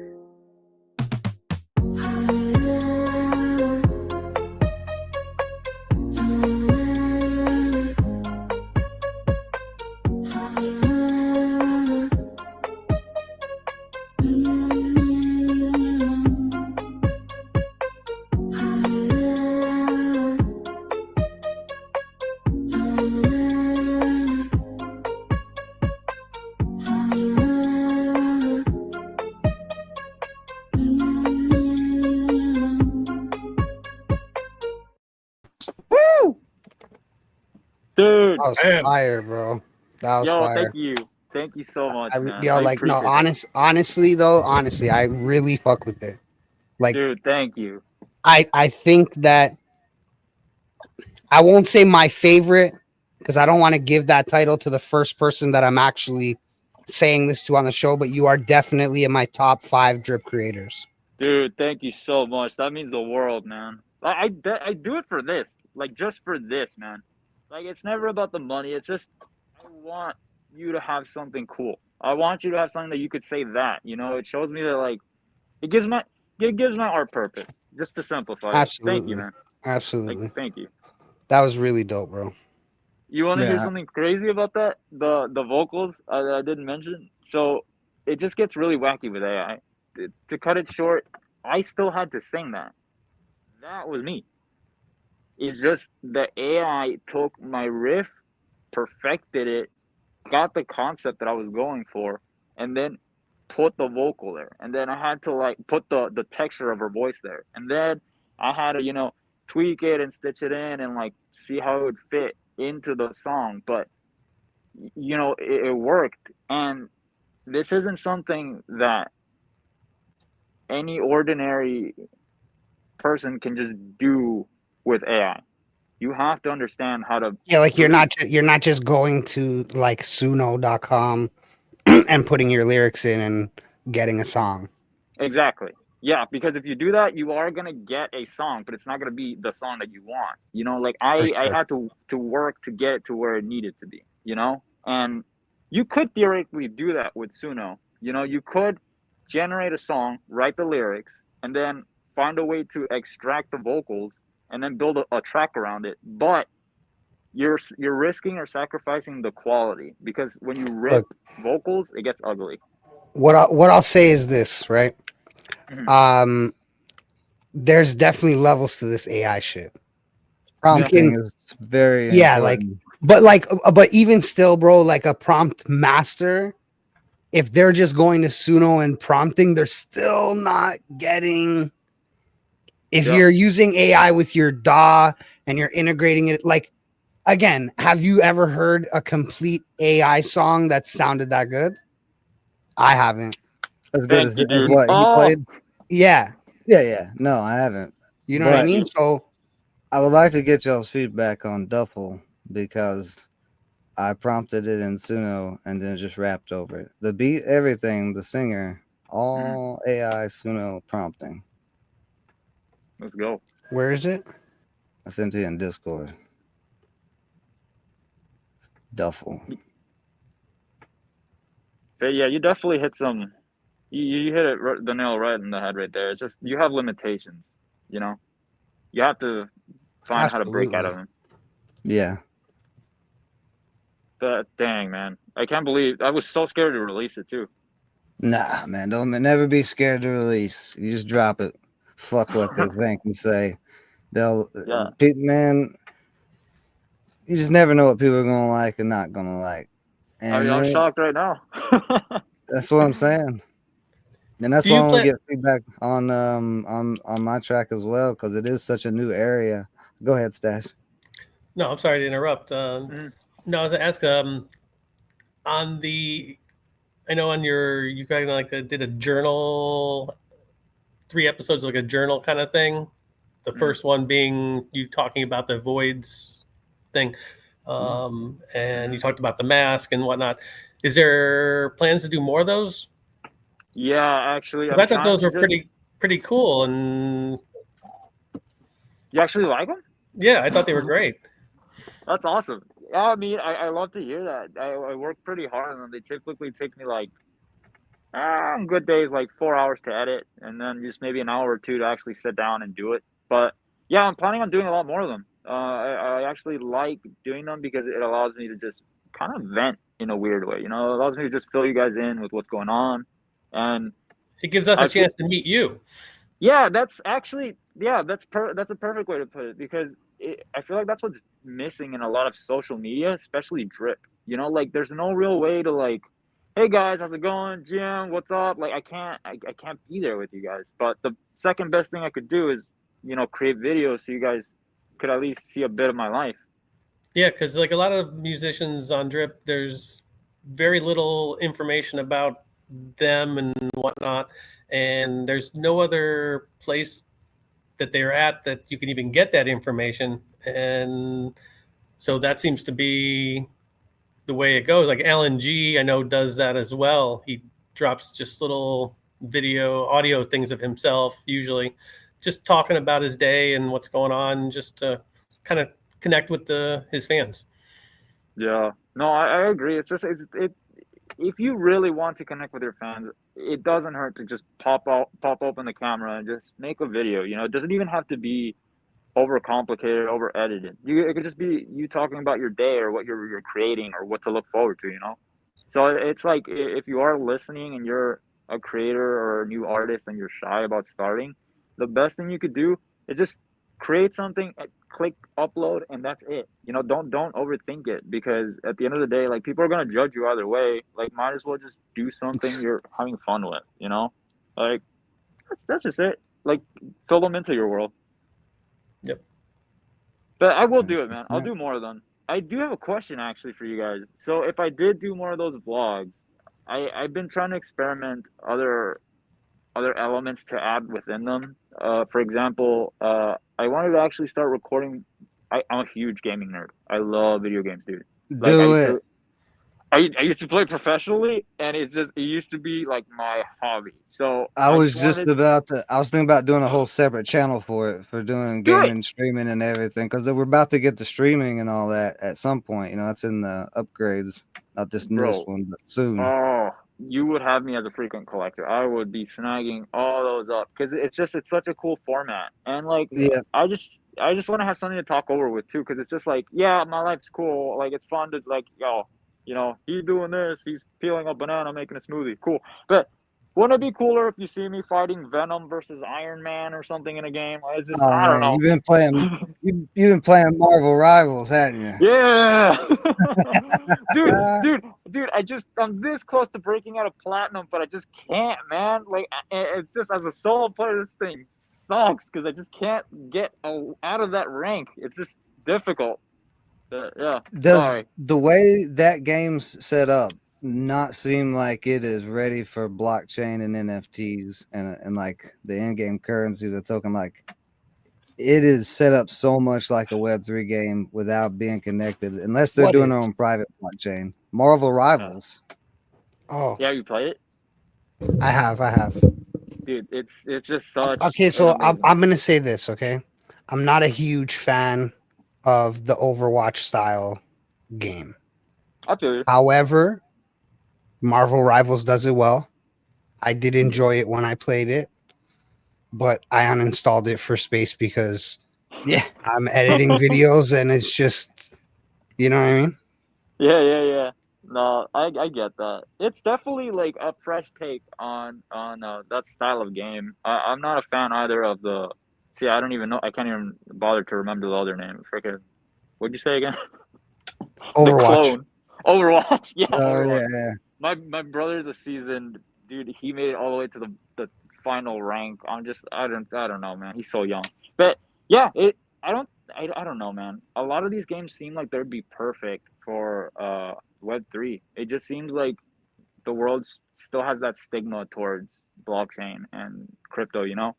Dude, That was Damn. fire, bro. That was yo, fire. thank you. Thank you so much, man. Yo, I like no, appreciate it. honestly, I really fuck with it. Like, Dude, thank you. I think that I won't say my favorite because I don't want to give that title to the first person that I'm actually saying this to on the show, but you are definitely in my top 5 drip creators. Dude, thank you so much. That means the world, man. I do it for this. Like, just for this, man. Like, it's never about the money. It's just, I want you to have something cool. I want you to have something that you could say that, you know? It shows me that, like, it gives my art purpose. Just to simplify it. Thank you, Absolutely. man. Absolutely. Like, thank you. That was really dope, bro. You want to hear Yeah. something crazy about that? The vocals I didn't mention. So it just gets really wacky with AI. To cut it short, I still had to sing that. That was me. It's just the AI took my riff, perfected it, got the concept that I was going for, and then put the vocal there. And then I had to like put the texture of her voice there. And then I had to, tweak it and stitch it in and like see how it would fit into the song. But it worked. And this isn't something that any ordinary person can just do with AI. You have to understand how to. Yeah, like you're not just going to like suno.com and putting your lyrics in and getting a song. Exactly. Yeah, because if you do that, you are gonna get a song, but it's not gonna be the song that you want. You know, like I sure. had to work to get it to where it needed to be. You know, and you could theoretically do that with Suno. You know, you could generate a song, write the lyrics, and then find a way to extract the vocals, and then build a track around it. But you're risking or sacrificing the quality because when you rip Look, vocals, it gets ugly. what I'll say is this, right? Mhm. There's definitely levels to this AI shit. You Prompting can, is very yeah, like, important. but even still, bro, like a prompt master, if they're just going to Suno and prompting, they're still not getting. If Yeah. you're using AI with your DAW and you're integrating it, like, again, have you ever heard a complete AI song that sounded that good? I haven't. As good Thank as you, dude. what he Oh, played. Yeah, Yeah, yeah. No, I haven't. you know what I But mean? So I would like to get y'all's feedback on Duffel because I prompted it in Suno and then just rapped over it. The beat, everything, the singer, all AI Suno prompting. let's go. where is it? I sent it in Discord. Duffel. But yeah, you definitely hit some. You hit it the nail right in the head right there. It's just you have limitations. You know, you have to find how to break out Absolutely. of them. Yeah. But dang, man, I can't believe I was so scared to release it too. Nah, man, don't never be scared to release. You just drop it. Fuck what they think and say. They'll, Yeah, man, you just never know what people are gonna like and not gonna like. I mean, And I'm shocked right now. that's what I'm saying. And that's Do why I you want to plan? get feedback on my track as well because it is such a new area. Go ahead, Stash. No, I'm sorry to interrupt. Mhm. No, I was ask on the. I know on your you kind of like did a journal, 3 episodes like a journal kind of thing. The first one being you talking about the voids thing, and you talked about the mask and whatnot. Is there plans to do more of those? Yeah, actually, 'Cause I'm I thought trying those to were just. pretty cool, and You actually like them? yeah, I thought they were great. That's awesome. Yeah, I mean, I love to hear that. I work pretty hard on them. They typically take me like on good days like 4 hours to edit, and then just maybe an hour or two to actually sit down and do it. But yeah, I'm planning on doing a lot more of them. I actually like doing them because it allows me to just kind of vent in a weird way. You know, it allows me to just fill you guys in with what's going on, and It gives us a I feel chance to meet you. yeah, that's actually that's a perfect way to put it because I feel like that's what's missing in a lot of social media, especially drip. You know, like there's no real way to like, hey guys, how's it going, Jim? What's up? Like I can't be there with you guys. But the second best thing I could do is create videos so you guys could at least see a bit of my life. Yeah, because like a lot of musicians on Drip, there's very little information about them and whatnot, and there's no other place that they're at that you can even get that information. And so that seems to be the way it goes. Like Alan G, I know does that as well. He drops just little audio things of himself, usually just talking about his day and what's going on, just to kind of connect with his fans. Yeah, no, I agree. It's just it if you really want to connect with your fans, it doesn't hurt to just pop open the camera and just make a video. You know, it doesn't even have to be over complicated, over edited. It could just be you talking about your day or what you're creating or what to look forward to. You know, so it's like if you are listening and you're a creator or a new artist and you're shy about starting, the best thing you could do is just create something, click upload, and that's it. You know, don't overthink it because at the end of the day, like people are gonna judge you either way. Like, might as well just do something you're having fun with. You know, like that's just it. Like, fill them into your world. Yep. But I will do it, man. I'll do more of them. I do have a question actually for you guys. So if I did do more of those vlogs, I've been trying to experiment other elements to add within them. For example, I wanted to actually start recording. I'm a huge gaming nerd. I love video games, dude. Like I Do used it. to. I used to play professionally, and it used to be like my hobby. So I was just just wanted about to. I was thinking about doing a whole separate channel for it, for doing do it. gaming, streaming, and everything. Because we're about to get to streaming and all that at some point. You know, that's in the upgrades. Not this newest Bro. one, but soon. Oh, you would have me as a frequent collector. I would be snagging all those up because it's such a cool format, and like Yeah, I just want to have something to talk over with too, because it's just like, yeah, my life's cool, like it's fun to like, yo, you know, he's doing this, he's peeling a banana, making a smoothie, cool. But wouldn't it be cooler if you see me fighting Venom versus Iron Man or something in a game? It's just, oh I don't man, know. you've been playing Marvel Rivals, haven't you? Yeah, dude, Uh, I'm this close to breaking out of platinum, but I just can't, man. Like, it's just as a solo player, this thing sucks because I just can't get out of that rank. It's just difficult. Yeah, does sorry. the way that game's set up not seem like it is ready for blockchain and NFTs and like the in-game currencies, a token? Like it is set up so much like a Web3 game without being connected, unless they're What doing their is? own private blockchain. Marvel Yeah, Rivals. Oh, yeah, you play it, I have. dude. It's just such Okay, an so I'm amazing. I'm gonna say this. Okay, I'm not a huge fan of the Overwatch style game. I feel you. However, Marvel Rivals does it well. I did Yeah. enjoy it when I played it, but I uninstalled it for space because Yeah. I'm editing videos and it's just, you know what I mean? Yeah. No, I get that. It's definitely like a fresh take on that style of game. I'm not a fan either of the. See, I don't even know. I can't even bother to remember the other name. Freaking, what'd you say again? The Overwatch. clone. Overwatch. Yeah, Oh Overwatch. yeah. My brother's a seasoned dude. He made it all the way to the final rank. I don't know, man. He's so young. But yeah, I don't know, man. A lot of these games seem like they'd be perfect for Web3. It just seems like the world still has that stigma towards blockchain and crypto, you know?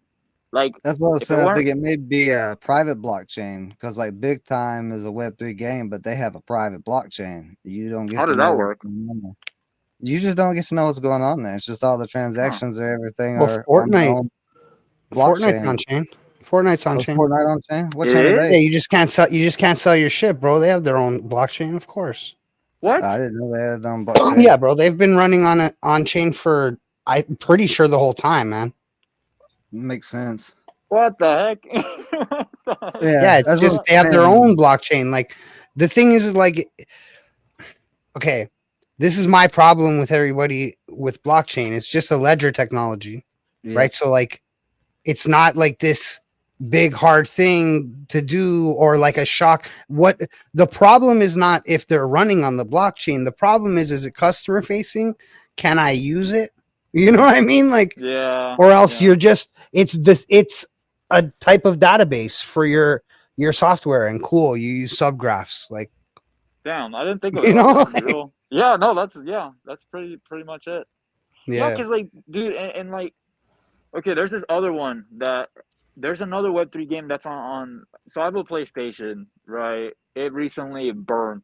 Like That's what I was if it saying. I weren't think it may be a private blockchain because, like, Big Time is a Web3 game, but they have a private blockchain. You don't how get to does that know what's work? going on there. You just don't get to know what's going on there. It's just all the Huh. transactions or everything Well, are on their own Fortnite's on blockchain. chain. Fortnite's on Oh, chain. Fortnite on chain? What It chain are is? Yeah, they? you just can't sell your shit, bro. They have their own blockchain, of course. What? I didn't know they had their own Yeah, blockchain. bro. They've been running on chain for I'm pretty sure the whole time, man. Makes sense. What the heck? What the heck? Yeah, Yeah, it's that's what just I'm they have their saying. own blockchain. Like the thing is like okay, this is my problem with everybody with blockchain. It's just a ledger technology, Yeah. right? So like it's not like this big hard thing to do or like a shock. What the problem is not if they're running on the blockchain. The problem is it customer facing? Can I use it? You know what I mean? Like Yeah. or else Yeah. you're just it's a type of database for your software and cool you use subgraphs like Damn, I didn't think of it you like know that to be like, real. Yeah, no, that's pretty much it. Yeah, yeah because like, dude, and like, okay, there's this other one that there's another Web3 game that's on. So I have a PlayStation, right? It recently burnt.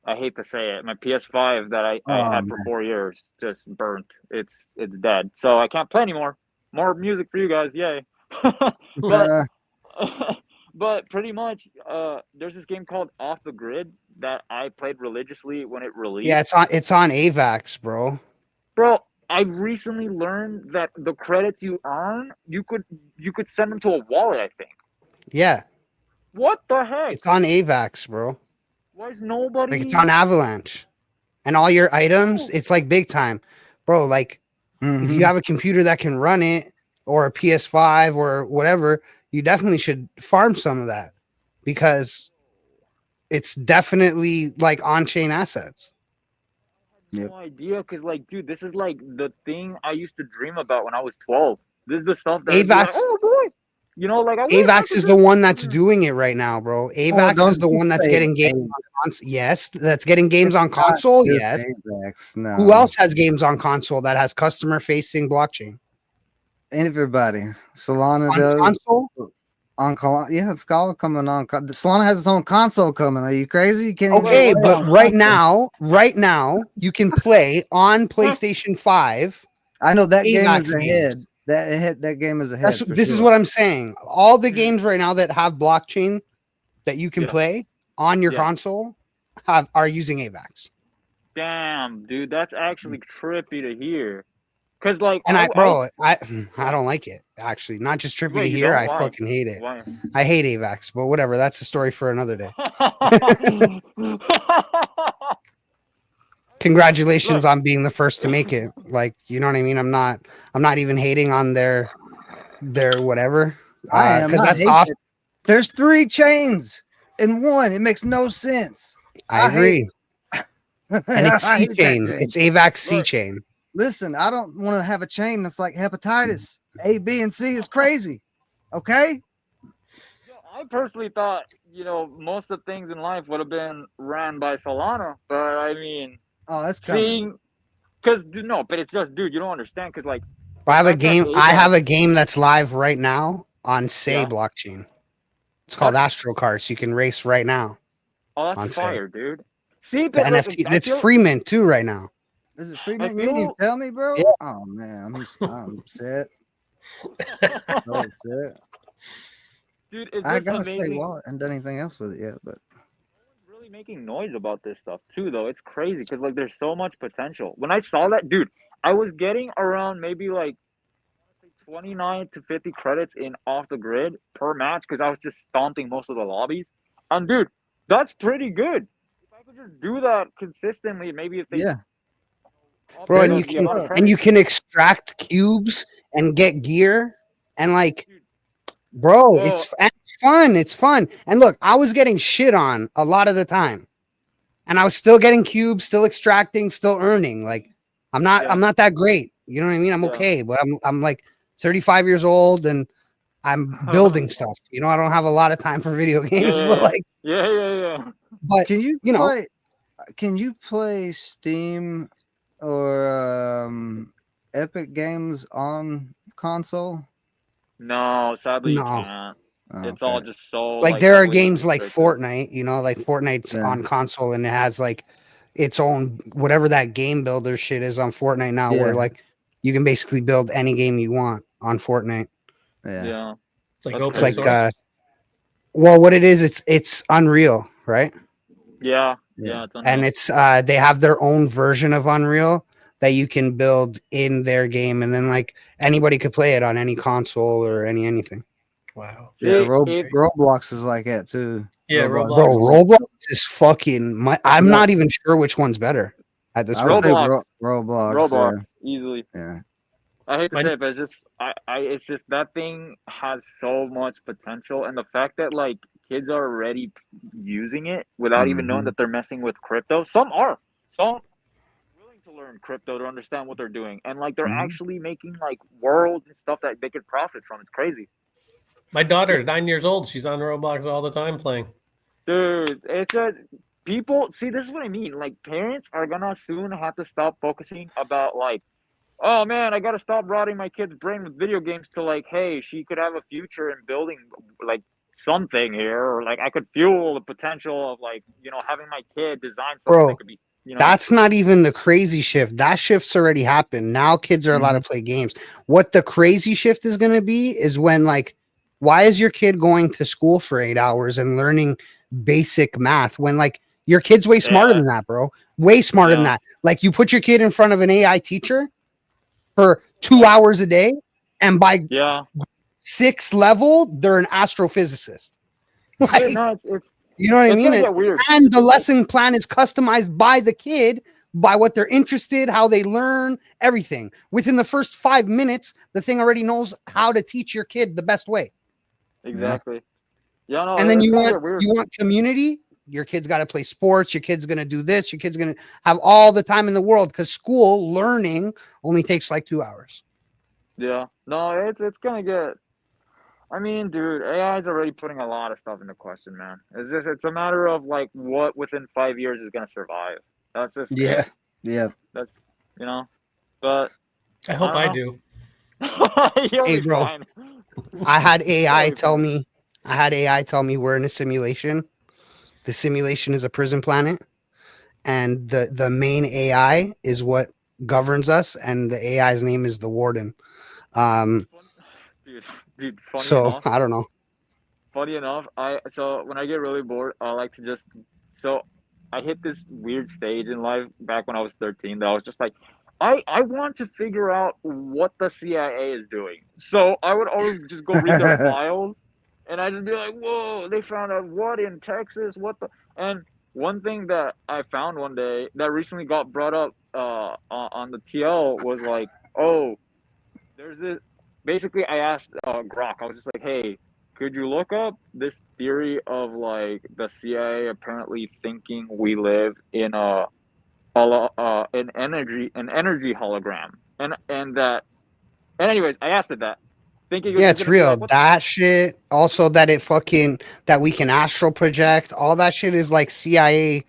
I hate to say it. My PS5 that I Oh had for 4 years just burnt. It's dead. So I can't play anymore. More music for you guys, yay! But man. but pretty much, there's this game called Off the Grid that I played religiously when it yeah released. it's on avax bro Bro, I recently learned that the credits you earn, you could send them to a wallet, I think. yeah What the heck? it's on avax bro Why is like it's nobody? on avalanche and all your items Oh, it's like big time bro like if you Mhm. have a computer that can run it or a ps5 or whatever you definitely should farm some of that because it's definitely like on-chain assets. Yep. no idea, cause like, dude, this is like the thing I used to dream about when I was 12. This is the stuff that I'd be like, Avax oh boy, you know, like I wish I Avax could is the just. one that's doing it right now, bro. Oh, Avax is don't the just one that's say getting games A. on console. Yes, that's getting games It's on not console. just Yes. Avax. Who No. else has games on console that has customer facing blockchain? Everybody. Solana On does. console? Yeah, it's Scala coming on. Solana has its own console coming. Are you crazy? You can't even Okay, play but on right console. now, you can play on PlayStation 5 I know that game is AVAX ahead. games. That game is ahead. For This is sure. what I'm saying. All the games right now that have blockchain that you can Yeah. play on your Yeah. console are using AVAX. Damn, dude, that's actually trippy to hear. Cause like And I don't like it actually. Not just trippy Wait, to you hear. don't? I Why? fucking hate it. Why? I hate AVAX, but whatever. That's a story for another day. Congratulations Look. on being the first to make it. Like, you know what I mean? I'm not even hating on their whatever. I am. Because I that's hate off. it. There's 3 chains in one. It makes no sense. I agree. And it's I C hate that chain. chain. It's AVAX C Look. chain. Listen, I don't want to have a chain that's like hepatitis. A, B, and C is crazy. Okay? I personally thought, most of the things in life would have been ran by Solana, but I mean, Oh, that's coming. but it's just, dude, you don't understand, because like, I have a fact that game. I have a AVAX game that's live right now on Say Yeah. blockchain. It's called Astro Carts. You can race right now Oh, on that's Say. fire, dude. See, The but like, NFT. I It's feel, free mint too right now. Is it free I mint? You didn't even feel- tell me, bro? Yeah. Oh, man. I'm upset. So upset. dude, it's I just gotta stay amazing. wallet. I haven't done anything else with it yet, but Really making noise about this stuff too, though. It's crazy because like there's so much potential. When I saw that, dude, I was getting around maybe like 29 to 50 credits in off the grid per match because I was just stomping most of the lobbies. And dude, that's pretty good. If I could just do that consistently, maybe if they yeah. Bro, upgrade and the amount of you credits. can extract cubes and get gear and like, bro, Whoa. it's fun. It's fun. And look, I was getting shit on a lot of the time, and I was still getting cubes, still extracting, still earning. Like, I'm not that great. You know what I mean? I'm Yeah. okay, but I'm like 35 years old and I'm building stuff. You know, I don't have a lot of time for video games, but like, yeah. but Can you you know, play? Can you play Steam or Epic Games on console? No, sadly you No. can't. Oh, It's okay. all just so like there are heavily games like restricted. Fortnite, you know, like Fortnite's Yeah. on console and it has like its own whatever that game builder shit is on Fortnite now, where Yeah. like you can basically build any game you want on Fortnite. Yeah. Yeah. It's like That's open It's like source. well, what it is, it's Unreal, right? Yeah. Yeah. It's And unreal. it's they have their own version of Unreal that you can build in their game, and then like anybody could play it on any console or anything. Wow. Yeah. See, if Roblox is like that too. Yeah, Bro, Roblox. Roblox is fucking. I'm Yeah. not even sure which one's better at this I would point. say Roblox. Roblox. easily. Yeah. I hate to Mine- say it, but it's just that thing has so much potential, and the fact that like kids are already using it without even knowing Mhm. that they're messing with crypto. Some are willing to learn crypto to understand what they're doing, and like they're Mhm. actually making like worlds and stuff that they could profit from. It's crazy, My daughter, 9 years old, she's on Roblox all the time playing. dude. It's a people see. This is what I mean. Like parents are gonna soon have to stop focusing about like, oh man, I gotta stop rotting my kid's brain with video games to like, hey, she could have a future in building like something here, or like I could fuel the potential of like, having my kid design something Bro, that could be, That's not even the crazy shift. That shift's already happened. Now kids are allowed to play games. What the crazy shift is going to be is when like, why is your kid going to school for 8 hours and learning basic math when like your kid's way smarter than that, bro? Way smarter than Yeah. that. Like you put your kid in front of an AI teacher for 2 hours a day, and by Yeah. 6th level, they're an astrophysicist. Yeah, Like, no, it's you know what I it's mean? gonna get weird. And the lesson plan is customized by the kid, by what they're interested, how they learn, everything. Within the first 5 minutes, the thing already knows how to teach your kid the best way. Exactly. Yeah, no, And then it's you gonna get weird. want community. Your kid's got to play sports. Your kid's gonna do this. Your kid's gonna have all the time in the world because school learning only takes like 2 hours. Yeah. No, it's gonna get. I mean, dude, AI is already putting a lot of stuff into question, man. It's a matter of like what within 5 years is gonna survive. That's just Yeah. it. Yeah. That's but I hope I I don't do. You'll Hey, be bro. fine. I had AI You'll be tell fine. me I had AI tell me we're in a simulation. The simulation is a prison planet, and the main AI is what governs us, and the AI's name is the warden. Dude, funny So enough, I don't know. so when I get really bored, I like to just so I hit this weird stage in life back when I was 13 that I was just like, I want to figure out what the CIA is doing. So I would always just go read their files, and I'd just be like, whoa, they found out what in Texas, what the. And one thing that I found one day that recently got brought up on the TL was like, oh, there's this. Basically, I asked Grok. I was just like, "Hey, could you look up this theory of like the CIA apparently thinking we live in an energy hologram, and that and anyways, I asked it that, thinking it was Yeah, just it's gonna be real. like, "What, That shit. Also, that it fucking that we can astral project. All that shit is like CIA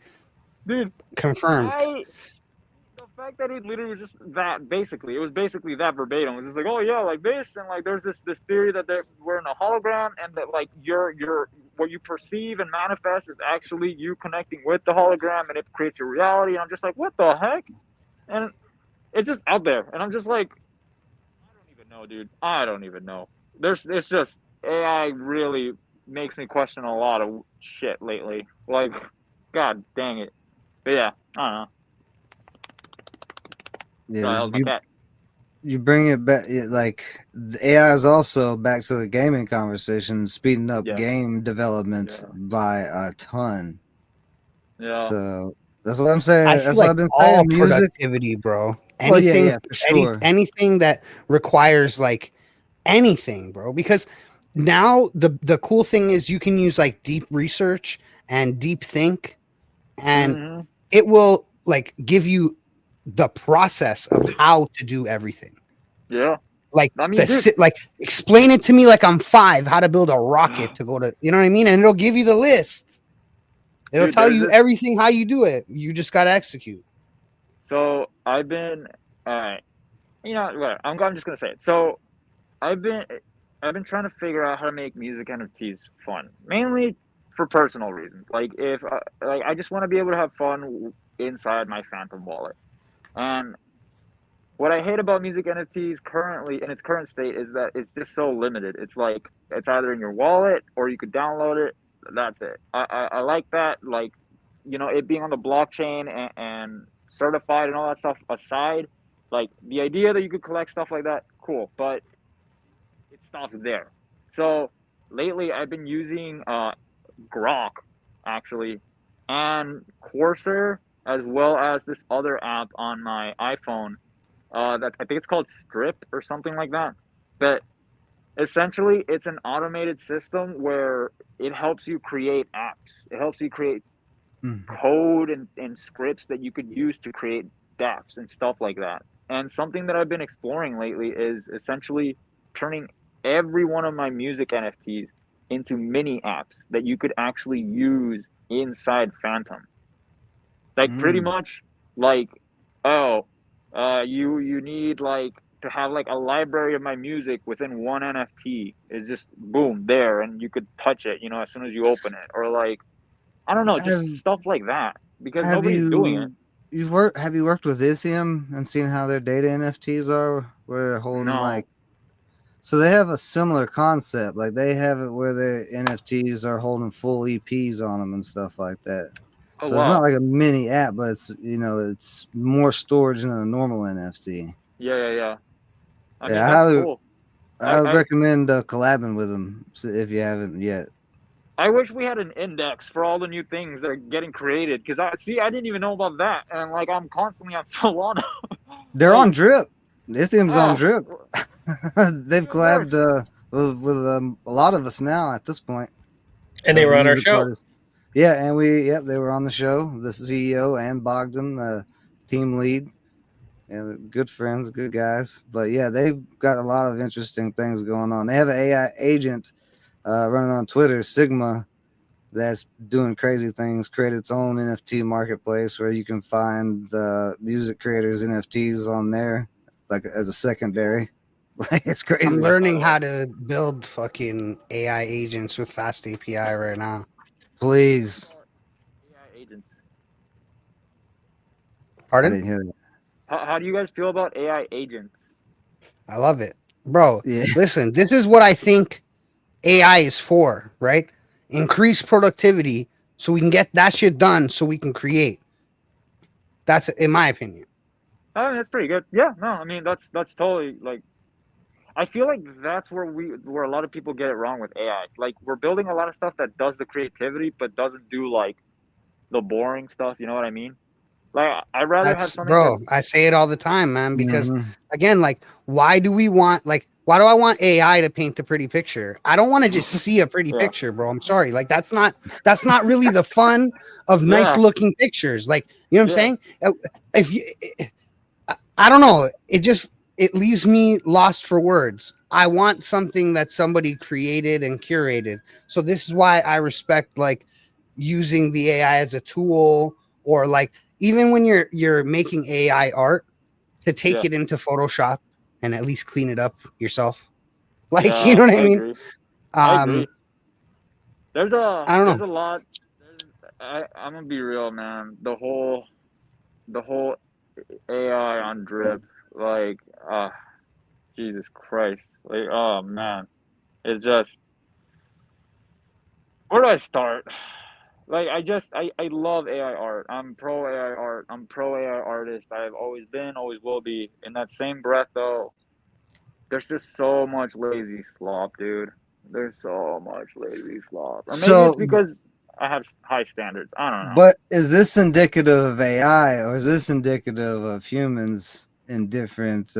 dude?" confirmed. I The fact that it literally was just that basically, it was basically that verbatim. It was just like, oh yeah, like this, and like there's this theory that we're in a hologram, and that like your what you perceive and manifest is actually you connecting with the hologram, and it creates your reality. And I'm just like, what the heck? And it's just out there, and I'm just like, I don't even know, dude. I don't even know. It's just AI really makes me question a lot of shit lately. Like, god dang it. But yeah, I don't know. Yeah, Sorry, that was my cat. you bring it back. Like the AI is also back to the gaming conversation, speeding up Yeah. game development Yeah. by a ton. Yeah. So that's what I'm saying. I feel That's like what I've been all saying. Music. productivity, bro. Well, yeah, Anything, yeah, for sure. anything that requires like anything, bro. Because now the cool thing is you can use like deep research and deep think, and Mm-hmm. it will like give you the process of how to do everything. Yeah. Like I mean, dude. like explain it to me like I'm 5 how to build a rocket to go to, you know what I mean, and it'll give you the list. It'll Dude, tell there's you this. everything how you do it. You just got to execute. So I've been, all right. You know, whatever. I'm just gonna say it. So I've been, I've been trying to figure out how to make music NFTs fun, mainly for personal reasons. Like if, like I just want to be able to have fun inside my Phantom wallet. And what I hate about music NFTs currently in its current state is that it's just so limited. It's like it's either in your wallet or you could download it. That's it. I like that. Like, it being on the blockchain and certified and all that stuff aside, like the idea that you could collect stuff like that, cool. But it stops there. So lately, I've been using Grok actually, and Corsair, as well as this other app on my iPhone that I think it's called Strip or something like that. But essentially, it's an automated system where it helps you create apps. It helps you create code and scripts that you could use to create dApps and stuff like that. And something that I've been exploring lately is essentially turning every one of my music NFTs into mini apps that you could actually use inside Phantom. Like pretty much like, oh, you need like to have like a library of my music within one NFT. It's just boom there, and you could touch it, as soon as you open it, or like I don't know, Have, just stuff like that because have nobody's doing it. have you worked with Lithium and seen how their data NFTs are? Where they're holding No. so they have a similar concept. Like they have it where their NFTs are holding full EPs on them and stuff like that. Oh So it's not wow. like a mini app, but it's more storage than a normal NFT. Yeah, yeah, yeah. I mean, Yeah, that's cool. I would I recommend collabing with them if you haven't yet. I wish we had an index for all the new things that are getting created because I didn't even know about that, and like I'm constantly on Solana. They're on Like, Drip. Lithium's on oh, Drip. They've even collabed worse. with a lot of us now at this point. And they The were on our music show. artists. Yeah, and they were on the show. The CEO and Bogdan, the team lead, and good friends, good guys. But yeah, they've got a lot of interesting things going on. They have an AI agent running on Twitter, Sigma, that's doing crazy things. Create its own NFT marketplace where you can find the music creators' NFTs on there, like as a secondary. Like, it's crazy. I'm learning how to build fucking AI agents with Fast API right now. Please. AI agents. I Pardon? didn't hear that. How do you guys feel about AI agents? I love it, bro. Yeah. Listen, this is what I think AI is for, right? Increase productivity so we can get that shit done so we can create. That's in my opinion. I mean, that's pretty good. Yeah, no, I mean that's totally like. I feel like that's where a lot of people get it wrong with AI. Like we're building a lot of stuff that does the creativity, but doesn't do like the boring stuff. You know what I mean? Like I'd rather have That's something that. bro. I say it all the time, man. Because Mhm. again, like, why do I want AI to paint the pretty picture? I don't want to just see a pretty Yeah. picture, bro. I'm sorry. Like that's not really the fun of nice Yeah. looking pictures. Like, you know what I'm Yeah. saying? If you, I don't know. It leaves me lost for words. I want something that somebody created and curated. So this is why I respect like using the AI as a tool, or like even when you're making AI art, to take Yeah. it into Photoshop and at least clean it up yourself. Like, you Yeah, know what I I mean? agree. I agree. There's I don't a know. lot. I'm gonna be real, man. The whole AI on drip, like, Jesus Christ, like, oh man, it's just where do I start? Like, I love AI art. I'm pro AI art. I'm pro AI artist. I've always been, always will be. In that same breath, though, there's just so much lazy slop, dude. There's so much lazy slop. Or maybe it's So, because I have high standards. I don't know. but is this indicative of AI or is this indicative of humans in different,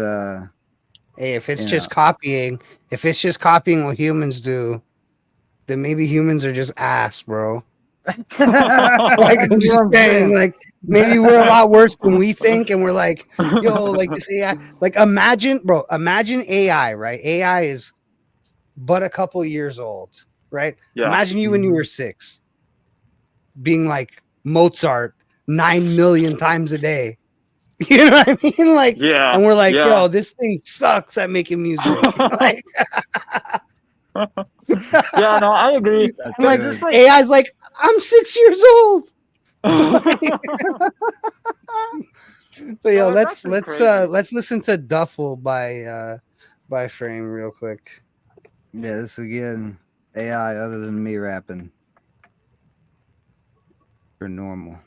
Hey, if it's you just copying, what humans do, then maybe humans are just ass, bro. Like I'm You know what just I'm saying, saying? like maybe we're a lot worse than we think, and we're like, yo, like this AI. Like imagine, bro, imagine AI, right? AI is but a couple years old, right? Yeah. Imagine you when you were 6, being like Mozart 9 million times a day. You know what I mean? Like, Yeah. and we're like, Yeah. yo, this thing sucks at making music. Like, Yeah, no, I agree. and But like it's just like AI's like, I'm 6 years old. But yo, no, it's actually crazy. let's listen to Duffel by Frame real quick. Yeah, this again, AI other than me rapping for normal.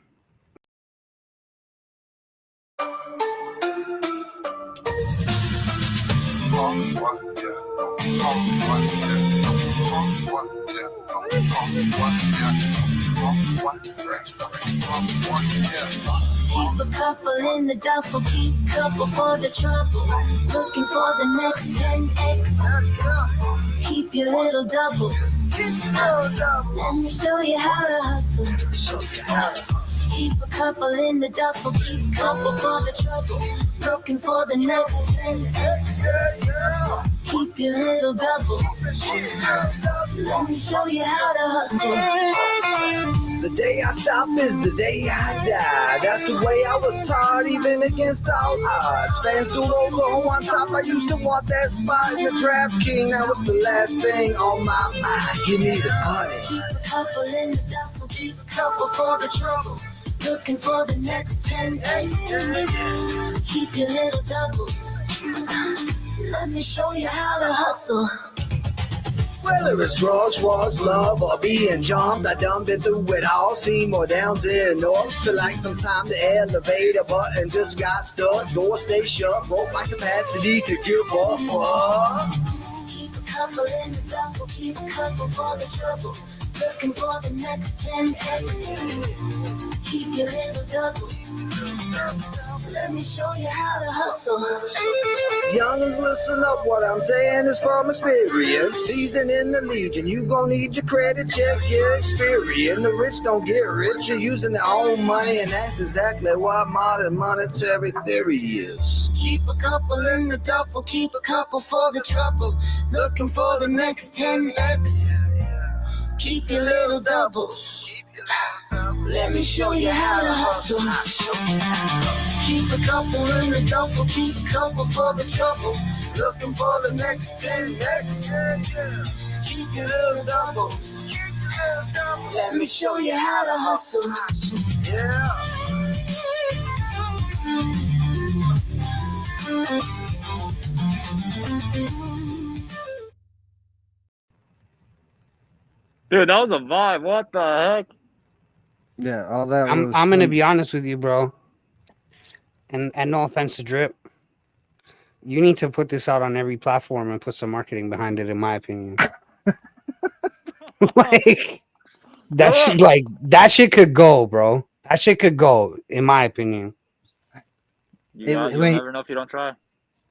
Keep a couple in the duffel, keep a couple for the trouble. Looking for the next 10x. Keep your little doubles. Let me show you how to hustle. Keep a couple in the duffel, keep a couple for the trouble. Looking for the next 10x. Keep your little doubles. Let me show you how to hustle. The day I stop is the day I die. That's the way I was taught, even against all odds. Fans don't over on top. I used to want that spot in the draft king. That was the last thing on my mind. Give me the money. Keep a couple in the duffel, keep a couple for the trouble. Looking for the next 10x. Keep your little doubles. Let me show you how to hustle. Whether it's drugs, love, or being jumped, I done been through it all. Seen more downs and ups. Feel like sometime the elevator button just got stuck. Door stay shut, broke my capacity to give up. Keep a couple in the duffel, keep a couple for the trouble. Looking for the next 10x. Keep your little doubles. Let me show you how to hustle. Youngers, listen up, what I'm saying is from experience. Seasoned in the legion, you gon' need your credit check, your experience. The rich don't get richer using their own money, and that's exactly what modern monetary theory is. Keep a couple in the duffel, keep a couple for the trouble. Looking for the next 10x. Keep your little doubles. Let me show you how to hustle. Keep a couple in the duffel, keep a couple for the trouble. Looking for the next 10x. Yeah. Keep your little doubles. Let me show you how to hustle. Yeah. Dude, that was a vibe. What the heck? Yeah, all that I'm was. I'm gonna be honest with you, bro. And no offense to Drip, you need to put this out on every platform and put some marketing behind it. In my opinion, like that shit could go, bro. That shit could go. In my opinion, Yeah, you'll never know if you don't try.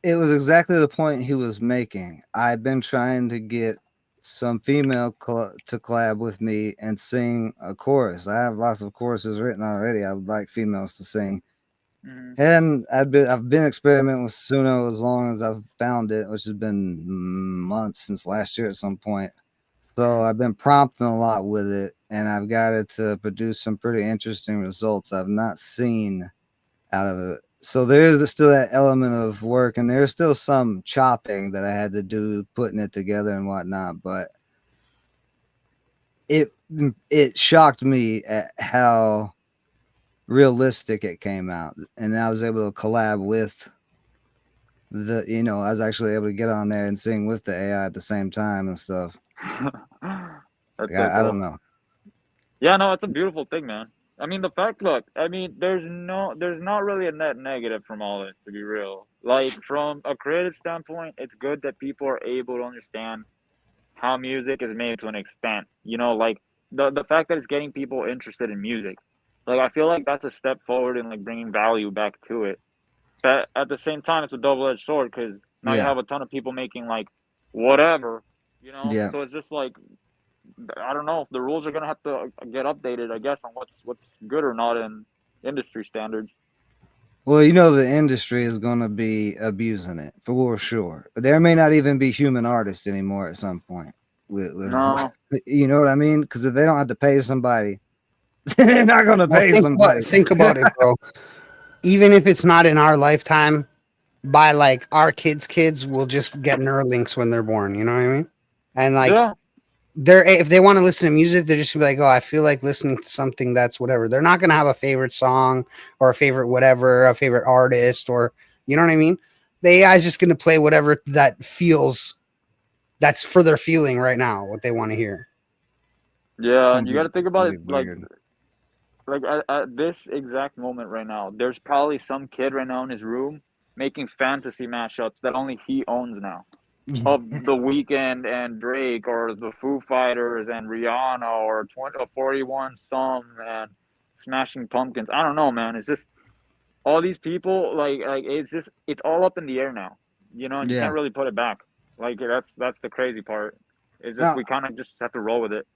It was exactly the point he was making. I've been trying to get some female to collab with me and sing a chorus. I have lots of choruses written already. I would like females to sing. Mhm. And I've been experimenting with Suno as long as I've found it, which has been months since last year at some point. So I've been prompting a lot with it, and I've got it to produce some pretty interesting results I've not seen out of it. So there's still that element of work, and there's still some chopping that I had to do, putting it together and whatnot. But it shocked me at how realistic it came out, and I was able to collab with I was actually able to get on there and sing with the AI at the same time and stuff. That's I cool. don't know. Yeah, no, it's a beautiful thing, man. I mean, there's not really a net negative from all this, to be real. Like, from a creative standpoint, it's good that people are able to understand how music is made to an extent. Like, the fact that it's getting people interested in music. Like, I feel like that's a step forward in, like, bringing value back to it. But at the same time, it's a double-edged sword, because now you Yeah. have a ton of people making, like, whatever, Yeah. So it's just like, I don't know. The rules are gonna have to get updated, I guess, on what's good or not in industry standards. Well, the industry is going to be abusing it for sure. There may not even be human artists anymore at some point. No. You know what I mean? Because if they don't have to pay somebody, they're not going to pay somebody. Think about it, bro. Even if it's not in our lifetime, by like our kids will just get Neuralinks when they're born. You know what I mean? And like Yeah. if they want to listen to music, they're just gonna be like, oh, I feel like listening to something that's whatever. They're not gonna have a favorite song or a favorite whatever, a favorite artist, or you know what I mean? The AI is just gonna play whatever that's for their feeling right now, what they want to hear. Yeah, and you got to think about it Weird. like at this exact moment right now. There's probably some kid right now in his room making fantasy mashups that only he owns now, of The Weeknd and Drake, or the Foo Fighters and Rihanna, or 41 Some and Smashing Pumpkins. I don't know, man. It's just all these people, like it's all up in the air now, and you Yeah. can't really put it back. Like, that's the crazy part. It's just Now, we kind of just have to roll with it.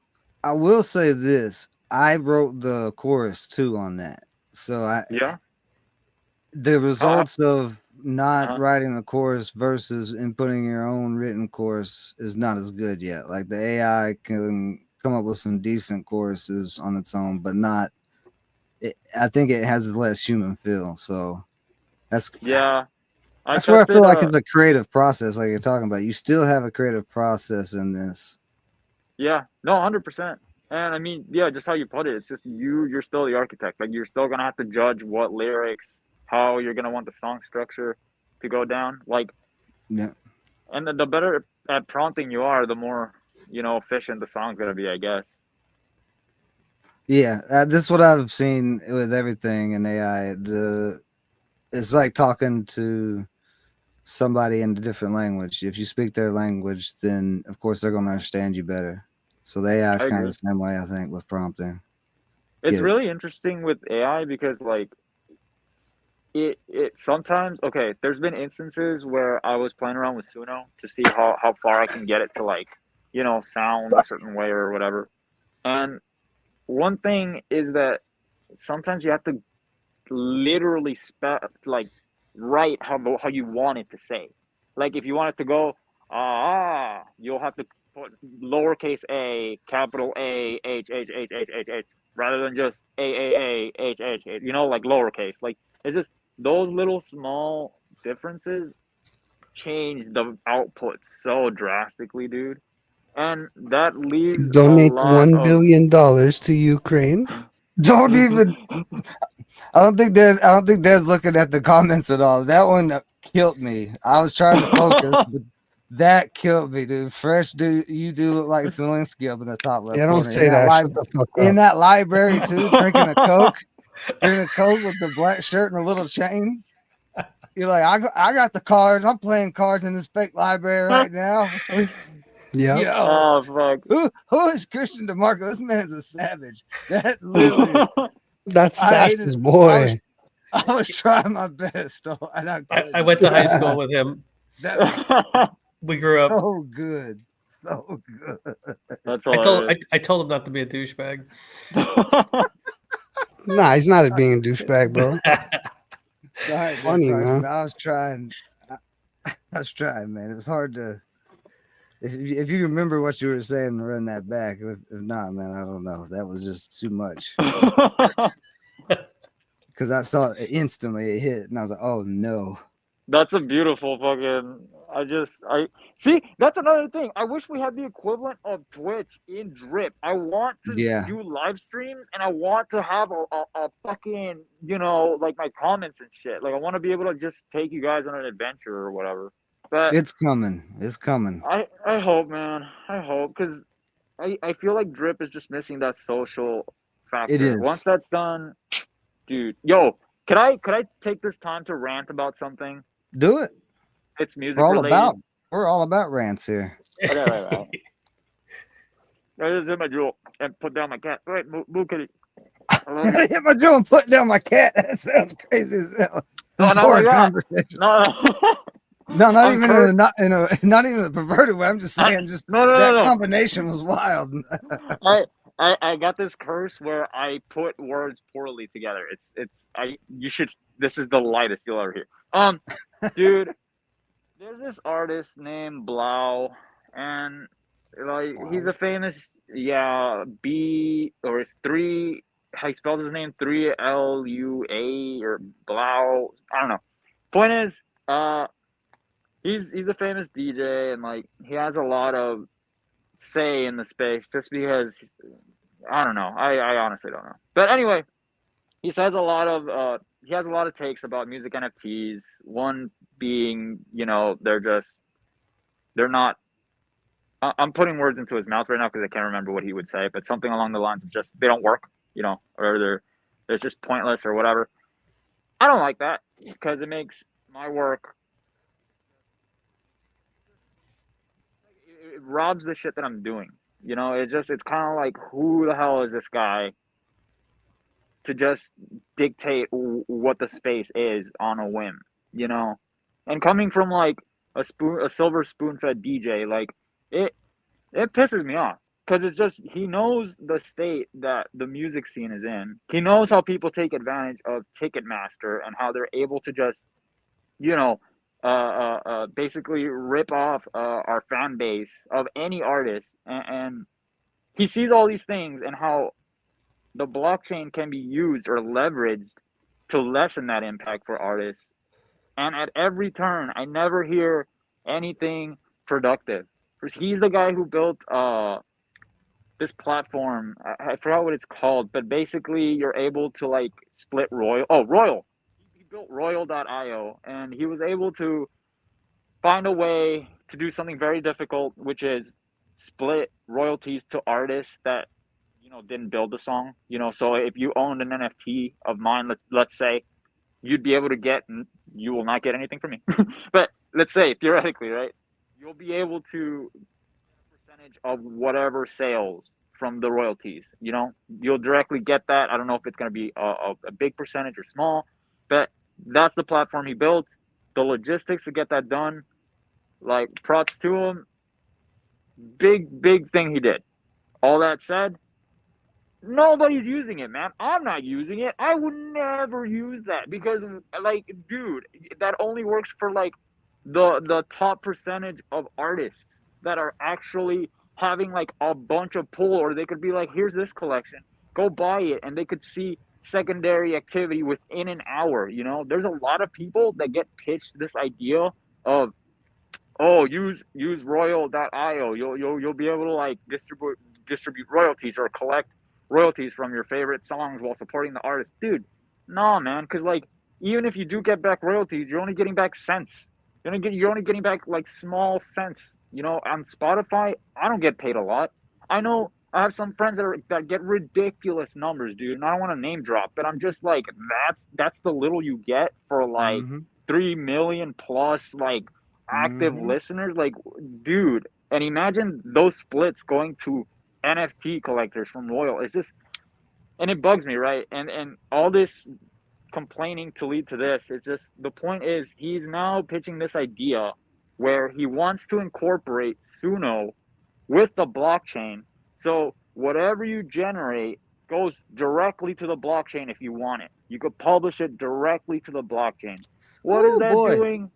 I will say this. I wrote the chorus too on that. So Yeah. the results of not Uh-huh. writing the chorus versus inputting your own written chorus is not as good yet. Like the AI can come up with some decent choruses on its own, but not. I think it has a less human feel. So that's Yeah. that's where I feel like it's a creative process, like you're talking about. You still have a creative process in this. Yeah. No, 100%. And I mean, yeah, just how you put it. It's just you're still the architect. Like, you're still gonna have to judge what lyrics, how you're gonna want the song structure to go down. Like, Yeah. and the better at prompting you are, the more efficient the song's gonna be, I guess. Yeah, this is what I've seen with everything in AI. It's like talking to somebody in a different language. If you speak their language, then of course they're going to understand you better. So the AI is I kind agree. of the same way, I think, with prompting. It's Yeah. really interesting with AI because, like, it sometimes, okay, there's been instances where I was playing around with Suno to see how far I can get it to, like, sound a certain way or whatever. And one thing is that sometimes you have to literally like, write how you want it to say. Like, if you want it to go you'll have to put lowercase a, capital A, H, rather than just A H H, like lowercase. Like, it's just those little small differences change the output so drastically, dude. And that leaves a Donate lot $1 of billion to Ukraine. Don't even. I don't think Dad's looking at the comments at all. That one killed me. I was trying to focus, but that killed me, dude. Fresh, dude, you do look like Zelensky up in the top left Yeah, don't corner. say that. Shut the fuck In up. that library too, drinking a Coke with the black shirt and a little chain. You're like, I got the cards. I'm playing cards in this fake library right now. Yeah. Yo, Oh fuck. who is Christian DeMarco? This man's a savage. That literally, That's I hated- his boy. I was trying my best, though, and I couldn't. I went to high school with him. That was We grew up. so good, so good. That's I hilarious. told him not to be a douchebag. Nah, he's not being a douchebag, bro. Sorry, Funny, Deadproxy, man. but I was trying. I was trying, man. It was hard to. If you remember what you were saying, run that back. If not, man, I don't know. That was just too much. Because I saw it instantly, it hit, and I was like, "Oh no!" That's a beautiful fucking. I see. That's another thing. I wish we had the equivalent of Twitch in Drip. I want to Yeah. do live streams, and I want to have a fucking, you know, like my comments and shit. Like I want to be able to just take you guys on an adventure or whatever. But It's coming. It's coming. I hope, man. I hope, because I feel like Drip is just missing that social factor. It is. Once that's done, dude. Yo, could I take this time to rant about something? Do it. It's music We're all related. about rants here. Right. I just hit my jewel and put down my cat. All right, move, kitty. I love you. I hit my drill and put down my cat. That sounds crazy as hell. No, not Boring like that. conversation. No, No, not I'm even cur- not even a perverted way. I'm just saying, just no. that combination was wild. I got this curse where I put words poorly together. This is the lightest you'll ever hear. Dude, there's this artist named Blau, and like he's a famous B, or it's three. How he spells his name? 3LUA or Blau. I don't know. Point is, he's a famous DJ, and like he has a lot of say in the space just because I don't know. I honestly don't know. But anyway, he has a lot of takes about music NFTs. One being, you know, they're not. I'm putting words into his mouth right now because I can't remember what he would say, but something along the lines of just they don't work, you know, or they're just pointless or whatever. I don't like that because it makes my work. It robs the shit that I'm doing. You know, it's kind of like, who the hell is this guy to just dictate what the space is on a whim, you know? And coming from like a silver spoon-fed DJ, like it pisses me off because it's just, he knows the state that the music scene is in. He knows how people take advantage of Ticketmaster and how they're able to just, you know, basically rip off our fan base of any artist, and he sees all these things and how the blockchain can be used or leveraged to lessen that impact for artists. And at every turn, I never hear anything productive. Because he's the guy who built this platform. I forgot what it's called, but basically you're able to like split Royal. Oh, Royal. He built Royal.io, and he was able to find a way to do something very difficult, which is split royalties to artists that, you know, didn't build the song. You know, so if you owned an NFT of mine, let's say, you'd be able to get, you will not get anything from me, but let's say theoretically, right, you'll be able to get a percentage of whatever sales from the royalties. You know, you'll directly get that. I don't know if it's going to be a big percentage or small, but that's the platform he built. The logistics to get that done, like, props to him. Big thing he did. All that said, nobody's using it, man. I'm not using it. I would never use that because, like, dude, that only works for like the top percentage of artists that are actually having like a bunch of pull, or they could be like, here's this collection, go buy it, and they could see secondary activity within an hour. There's a lot of people that get pitched this idea of, oh, use royal.io. You'll be able to like distribute royalties or collect royalties from your favorite songs while supporting the artist. Dude, no, man, because like even if you do get back royalties, you're only getting back cents. You're only getting back like small cents. On Spotify, I don't get paid a lot. I know I have some friends that get ridiculous numbers, dude. And I don't want to name drop, but I'm just like, that's the little you get for like 3 million plus like active listeners. Like, dude, and imagine those splits going to NFT collectors from Royal. It's just, and it bugs me, right? And all this complaining to lead to this. It's just, the point is he's now pitching this idea where he wants to incorporate Suno with the blockchain. So whatever you generate goes directly to the blockchain if you want it. You could publish it directly to the blockchain. What is that doing?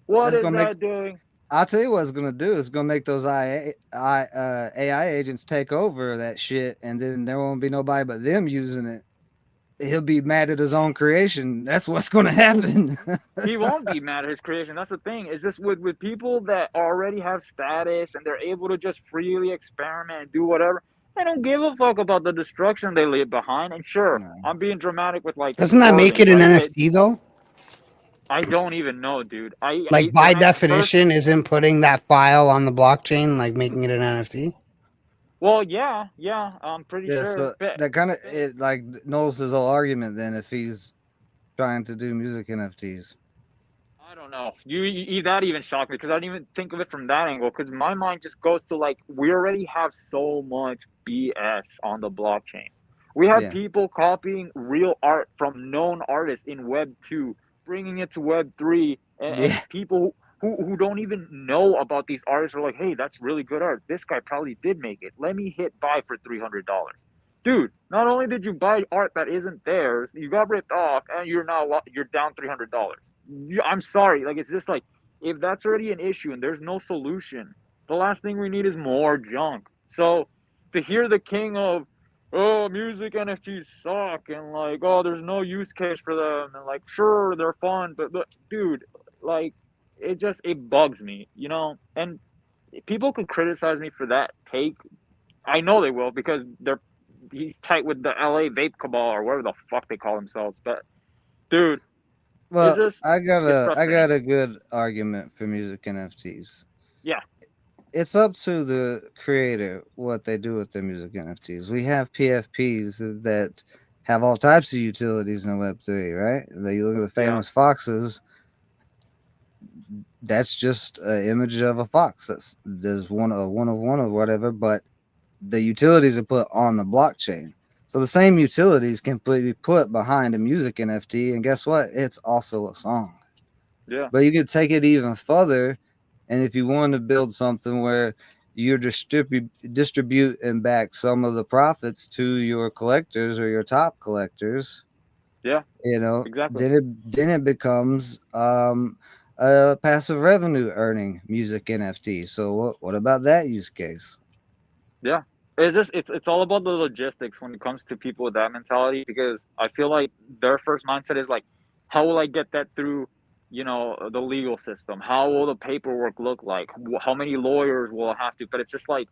What is that doing? I'll tell you what it's gonna do. It's gonna make those AI agents take over that shit, and then there won't be nobody but them using it. He'll be mad at his own creation. That's what's gonna happen. He won't be mad at his creation. That's the thing. It's just with people that already have status and they're able to just freely experiment and do whatever. They don't give a fuck about the destruction they leave behind. And sure, I'm being dramatic with like. Doesn't that make it an NFT though? I don't even know, dude. Like by definition, isn't putting that file on the blockchain like making it an NFT? Well, yeah, I'm pretty sure. So that kind of it like nulls his whole argument then if he's trying to do music NFTs. I don't know. You that even shocked me because I didn't even think of it from that angle. Because my mind just goes to like we already have so much BS on the blockchain. We have people copying real art from known artists in Web 2, bringing it to Web 3, and people who don't even know about these artists are like, hey, that's really good art. This guy probably did make it. Let me hit buy for $300. Dude, not only did you buy art that isn't theirs, you got ripped off, and you're down $300. I'm sorry. Like, it's just like, if that's already an issue and there's no solution, the last thing we need is more junk. So to hear the king of, oh, music NFTs suck, and like, oh, there's no use case for them, and like, sure, they're fun, but dude, like, it bugs me, and people could criticize me for that take. I know they will because he's tight with the LA vape cabal or whatever the fuck they call themselves. But dude, well, I got a good argument for music NFTs. Yeah, it's up to the creator what they do with their music NFTs. We have PFPs that have all types of utilities in Web3, right? You look at the famous foxes. That's just an image of a fox. There's one of one or whatever, but the utilities are put on the blockchain. So the same utilities can be put behind a music NFT, and guess what? It's also a song. Yeah. But you could take it even further, and if you want to build something where you distribute and back some of the profits to your collectors or your top collectors, exactly. Then it becomes a passive revenue earning music NFT. So what about that use case? Yeah, it's all about the logistics when it comes to people with that mentality, because I feel like their first mindset is like, how will I get that through, the legal system? How will the paperwork look like? How many lawyers will I have to? But it's just like,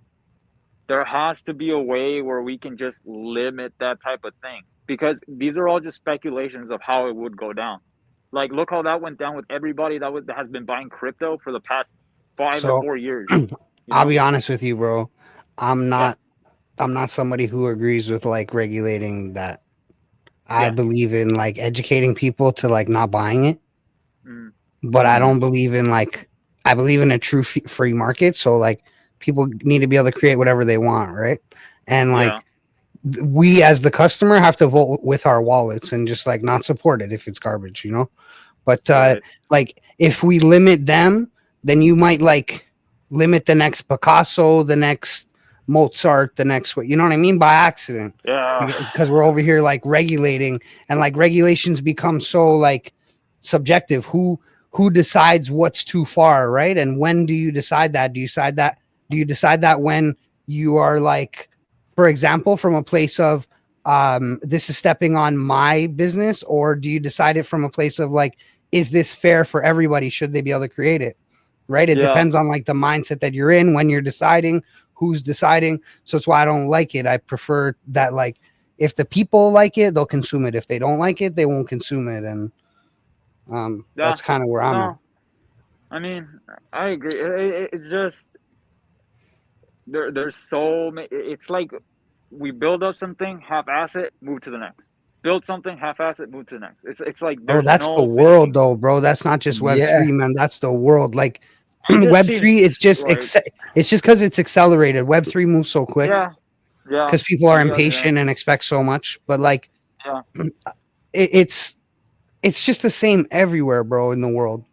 there has to be a way where we can just limit that type of thing, because these are all just speculations of how it would go down. Like, look how that went down with everybody that has been buying crypto for the past 5 or 4 years. I'll be honest with you, bro. I'm not somebody who agrees with like regulating that. I believe in like educating people to like not buying it, but I don't believe in like, I believe in a true free market. So like people need to be able to create whatever they want, right? And like we as the customer have to vote with our wallets and just like not support it if it's garbage, But like if we limit them, then you might like limit the next Picasso, the next Mozart, the next what, you know what I mean, by accident. Yeah, because we're over here like regulating, and like regulations become so like subjective. Who decides what's too far, right? And when do you decide that? Do you decide that when you are like, for example, from a place of this is stepping on my business, or do you decide it from a place of like, is this fair for everybody? Should they be able to create it? Right. It depends on like the mindset that you're in when you're deciding, who's deciding. So that's why I don't like it. I prefer that, like, if the people like it, they'll consume it. If they don't like it, they won't consume it. And that's kind of where I'm at. I mean, I agree. It's just there's so many. It's like we build up something, half-ass it, move to the next. Build something, half-ass it, move to the next. It's like Bro, there's that's no the world, though, bro. That's not just Web3, man. That's the world. Like Web3, it's just it's just because it's accelerated. Web3 moves so quick. Yeah. Because people are impatient and expect so much. But like, it's just the same everywhere, bro, in the world.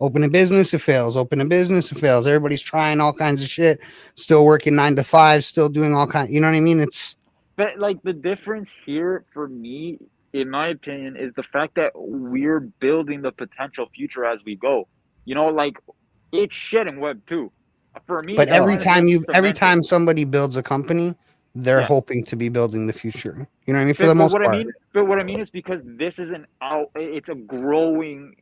Open a business, it fails. Open a business, it fails. Everybody's trying all kinds of shit. Still working 9 to 5. Still doing all kinds. You know what I mean? It's. But like the difference here for me, in my opinion, is the fact that we're building the potential future as we go. You know, like it's shit in Web 2. For me, but every time somebody builds a company, they're hoping to be building the future. You know what I mean? For the most part. But what I mean is because this is it's a growing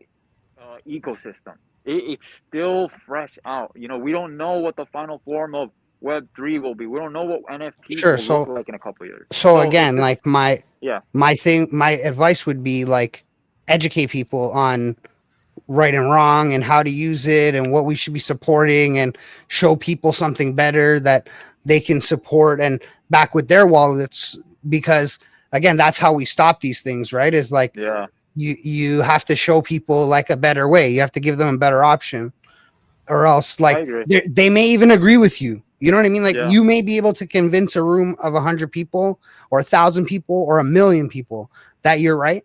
ecosystem. It's still fresh out. You know, we don't know what the final form of Web3 will be. We don't know what NFTs will look like in a couple of years. So again, like my advice would be like educate people on right and wrong and how to use it and what we should be supporting, and show people something better that they can support and back with their wallets, because again, that's how we stop these things, right? Is like you have to show people like a better way. You have to give them a better option, or else like they may even agree with you. You know what I mean? Like you may be able to convince a room of 100 people or 1,000 people or 1,000,000 people that you're right.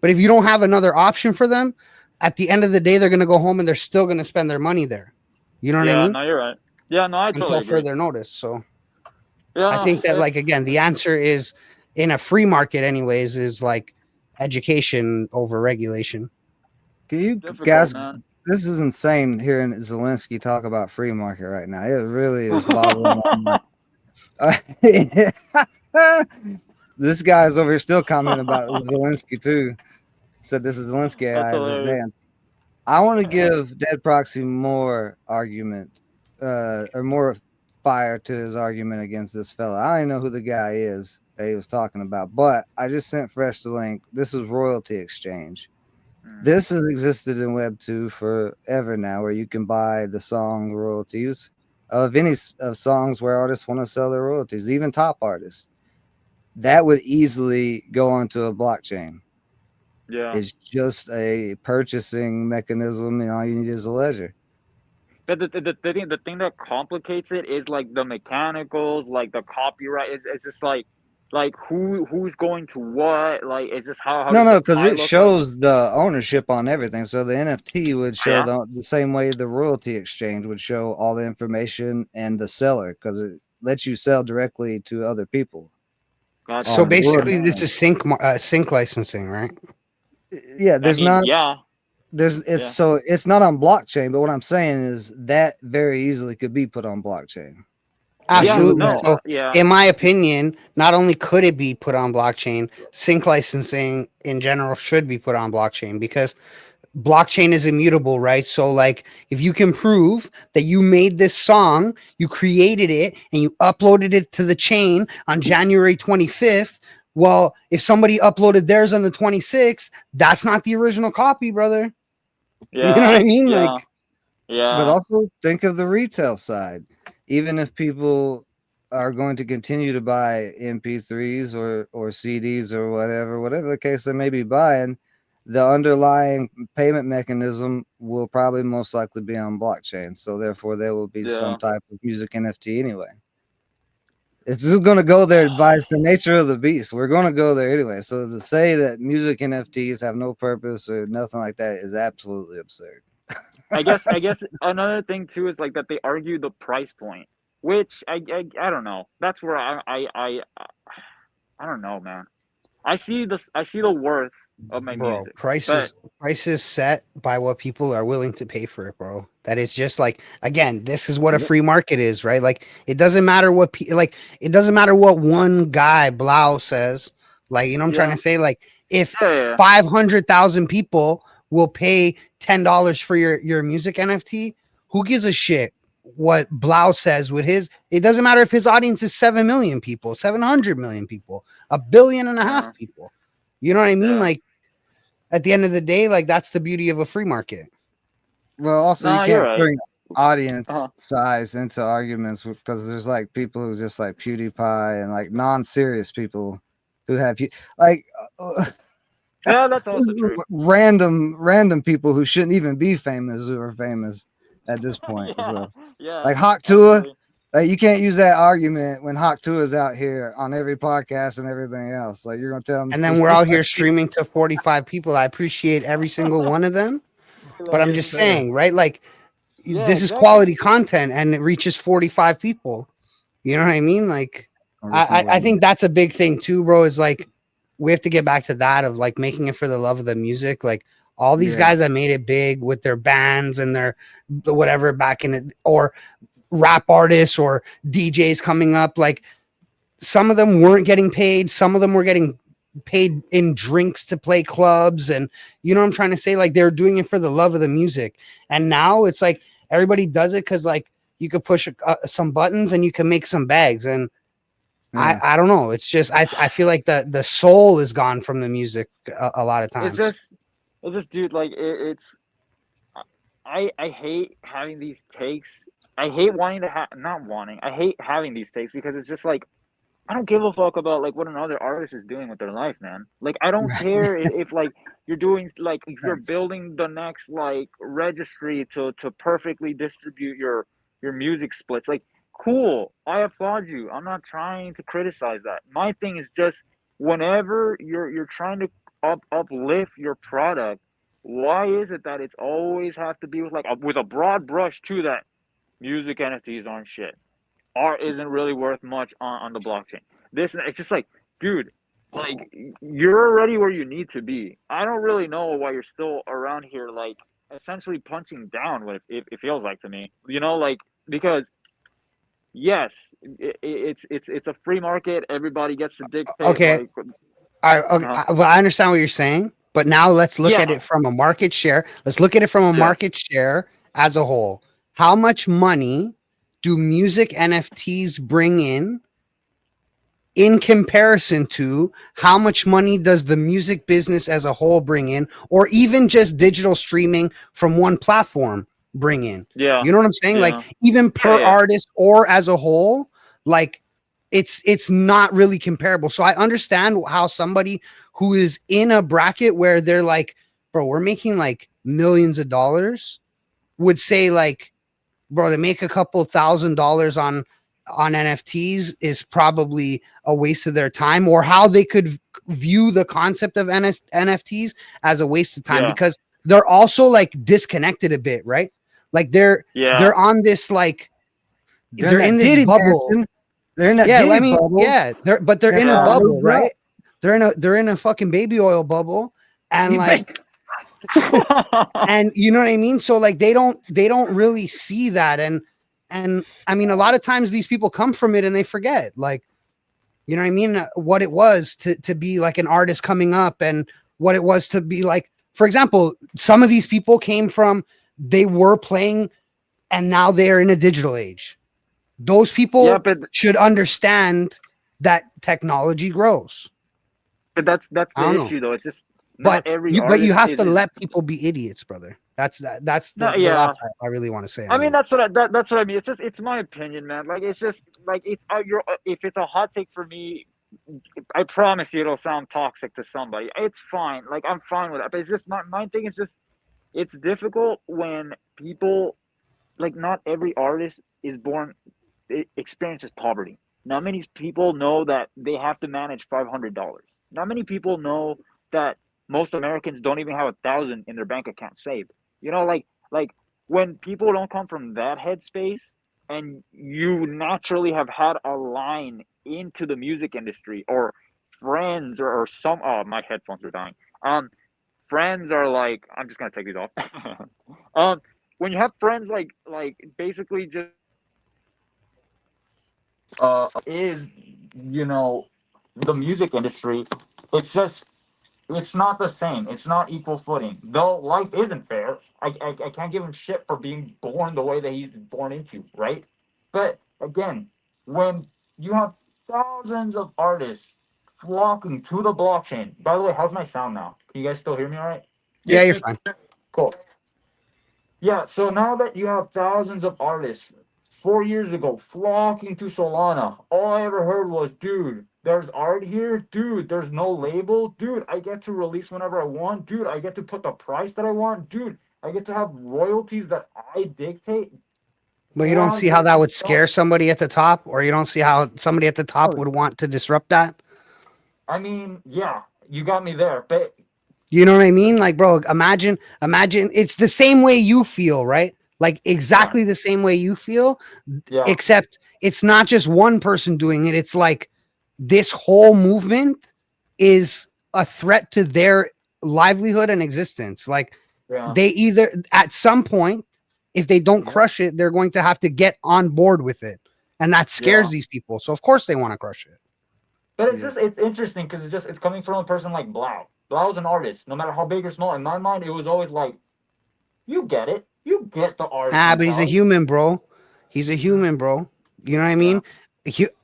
But if you don't have another option for them, at the end of the day, they're going to go home and they're still going to spend their money there. You know what I mean? No, you're right. Yeah, no, I totally agree. Further notice. So I think that like, again, the answer is in a free market anyways, is like education over regulation. Can you guys, this is insane hearing Zelensky talk about free market right now. It really is bothering my mind. This guy's over here still commenting about Zelensky too. Said this is Zelensky AI is advanced. I want to give Deadproxy more argument, or more fire to his argument against this fella. I don't even know who the guy is that he was talking about, but I just sent Fresh the link. This is royalty exchange. This has existed in Web 2 forever now, where you can buy the song royalties of any of songs where artists want to sell their royalties, even top artists. That would easily go onto a blockchain. Yeah, it's just a purchasing mechanism, and all you need is a ledger. But the thing that complicates it is like the mechanicals, like the copyright. It's just like who's going to what? Like it's just how no, because it shows the ownership on everything. So the NFT would show the same way the royalty exchange would show all the information and the seller, because it lets you sell directly to other people. Gotcha. So basically, this is sync licensing, right? Yeah, it's not on blockchain, but what I'm saying is that very easily could be put on blockchain. Absolutely. In my opinion, not only could it be put on blockchain, sync licensing in general should be put on blockchain, because blockchain is immutable, right? So like if you can prove that you made this song, you created it and you uploaded it to the chain on January 25th, well, if somebody uploaded theirs on the 26th, that's not the original copy, brother. Yeah. You know what I mean? But also think of the retail side. Even if people are going to continue to buy MP3s or CDs or whatever the case they may be buying, the underlying payment mechanism will probably most likely be on blockchain. So therefore there will be some type of music NFT anyway. It's going to go there by the nature of the beast. We're going to go there anyway. So to say that music NFTs have no purpose or nothing like that is absolutely absurd. I guess another thing too is like that they argue the price point, which I don't know. That's where I don't know, man. I see the worth of my Bro, music. But price is set by what people are willing to pay for it, bro. That is just like, again, this is what a free market is, right? Like it doesn't matter what it doesn't matter what one guy Blau says. Like, you know what I'm trying yeah, to say? Like if yeah. 500,000 people will pay $10 for your music NFT, who gives a shit what Blau says with his? It doesn't matter if his audience is 7 million people, 700 million people, 1.5 billion people. You know what I mean? Yeah. Like at the end of the day, like that's the beauty of a free market. Well, also you No, you're can't right. bring audience Uh-huh. size into arguments because there's like people who just like PewDiePie and like non-serious people who have like Yeah, that's also true. random people who shouldn't even be famous who are famous at this point. Yeah, So yeah, like Hawk Tua, absolutely. like you can't use that argument when Hawk Tua is out here on every podcast and everything else. Like you're gonna tell me, And then we're out here streaming to 45 people. I appreciate every single one of them, but I'm just saying, right? Like Yeah, this is exactly. quality content and it reaches 45 people. You know what I mean? Like I think that's a big thing too, bro, is like we have to get back to that of like making it for the love of the music. Like all these guys that made it big with their bands and their whatever back in it, or rap artists or DJs coming up, like some of them weren't getting paid, some of them were getting paid in drinks to play clubs, and you know what I'm trying to say, like they're doing it for the love of the music. And now it's like everybody does it because like you could push some buttons and you can make some bags. And I don't know, it's just I feel like the soul is gone from the music a lot of times. It's just dude, like it's I hate having these takes. I hate wanting to not wanting. I hate having these takes because it's just like I don't give a fuck about like what another artist is doing with their life, man. Like I don't care if like you're doing like if you're building the next like registry to perfectly distribute your music splits. Like cool, I applaud you. I'm not trying to criticize that. My thing is just whenever you're trying to uplift your product, why is it that it's always have to be with like with a broad brush to that music NFTs aren't shit, art isn't really worth much on the blockchain. This it's just like, dude, like you're already where you need to be. I don't really know why you're still around here, like essentially punching down. What it feels like to me, you know, like because yes, it's a free market. Everybody gets to dictate. Okay, Like, well, I understand what you're saying, but now let's look at yeah, it from a market share. Let's look at it from a yeah, market share as a whole. How much money do music NFTs bring in comparison to how much money does the music business as a whole bring in, or even just digital streaming from one platform bring in? yeah, You know what I'm saying? yeah, Like even per yeah, artist or as a whole, like it's not really comparable. So I understand how somebody who is in a bracket where they're like, bro, we're making like millions of dollars, would say like, bro, to make a couple $1,000 on NFTs is probably a waste of their time, or how they could view the concept of NFTs as a waste of time, yeah, because they're also like disconnected a bit, right? Like they're yeah. on this like they're in that this Diddy bubble. mansion. They're in that Yeah, I Diddy mean, bubble. yeah, they're in a Yeah. bubble, right? They're in a fucking baby oil bubble, and like and you know what I mean? So like they don't really see that. And I mean, a lot of times these people come from it and they forget, like, you know what I mean, what it was to be like an artist coming up, and what it was to be like, for example, some of these people came from, they were playing and now they're in a digital age. Those people Yeah, but should understand that technology grows. that's I the don't know. issue though. It's just not every But you artist have to is let people be idiots, brother. That's no, the yeah. last I really want to say. I mean, that's what that's what I mean. It's just it's my opinion, man. Like it's just like it's you're if it's a hot take for me, I promise you it'll sound toxic to somebody. It's fine. Like I'm fine with that. But it's just my thing is just it's difficult when people like not every artist is born experiences poverty. Not many people know that they have to manage $500. Not many people know that most Americans don't even have 1,000 in their bank account saved. You know, like when people don't come from that headspace, and you naturally have had a line into the music industry or friends or some. Oh, my headphones are dying. Friends are like, I'm just gonna take these off. When you have friends like basically just is, you know, the music industry, it's just, it's not the same. It's not equal footing. Though life isn't fair. I can't give him shit for being born the way that he's born into, right? But again, when you have thousands of artists flocking to the blockchain. By the way, how's my sound now? Can you guys still hear me all right? Yeah, you're fine. Cool. Yeah, so now that you have thousands of artists 4 years ago flocking to Solana, all I ever heard was, dude, there's art here. Dude, there's no label. Dude, I get to release whenever I want. Dude, I get to put the price that I want. Dude, I get to have royalties that I dictate. But you don't see how that would scare somebody at the top, or you don't see how somebody at the top would want to disrupt that. I mean, yeah, you got me there. But you know what I mean? Like, bro, imagine it's the same way you feel, right? Like exactly the same way you feel, except it's not just one person doing it. It's like this whole movement is a threat to their livelihood and existence. Like they either at some point, if they don't crush it, they're going to have to get on board with it. And that scares these people. So of course they want to crush it. But it's just, it's interesting because it's coming from a person like Blau. Blau's an artist, no matter how big or small. In my mind, it was always like, you get it. You get the art. But he's a human, bro. He's a human, bro. You know what I mean?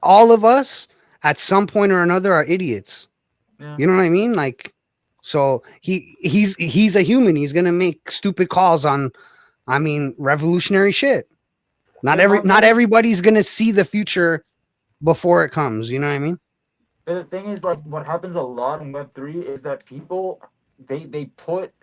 All of us at some point or another are idiots. Yeah. You know what I mean? Like, so he's a human. He's gonna make stupid calls on, I mean, revolutionary shit. Not everybody's gonna see the future before it comes. You know what I mean? But the thing is, like, what happens a lot in Web3 is that people they put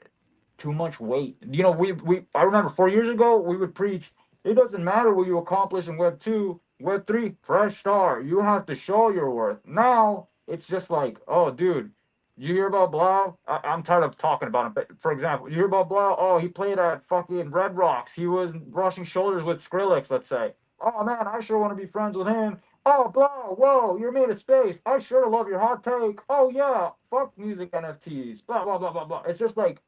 too much weight. You know, I remember 4 years ago we would preach, it doesn't matter what you accomplish in Web2, Web3, fresh start. You have to show your worth. Now it's just like, oh, dude, you hear about Blau? I'm tired of talking about him. But for example, you hear about Blau? Oh, he played at fucking Red Rocks. He was brushing shoulders with Skrillex, let's say. Oh man, I sure want to be friends with him. Oh, Blau, whoa, you're made of space. I sure love your hot take. Oh yeah, fuck music NFTs. Blah blah blah blah blah. It's just like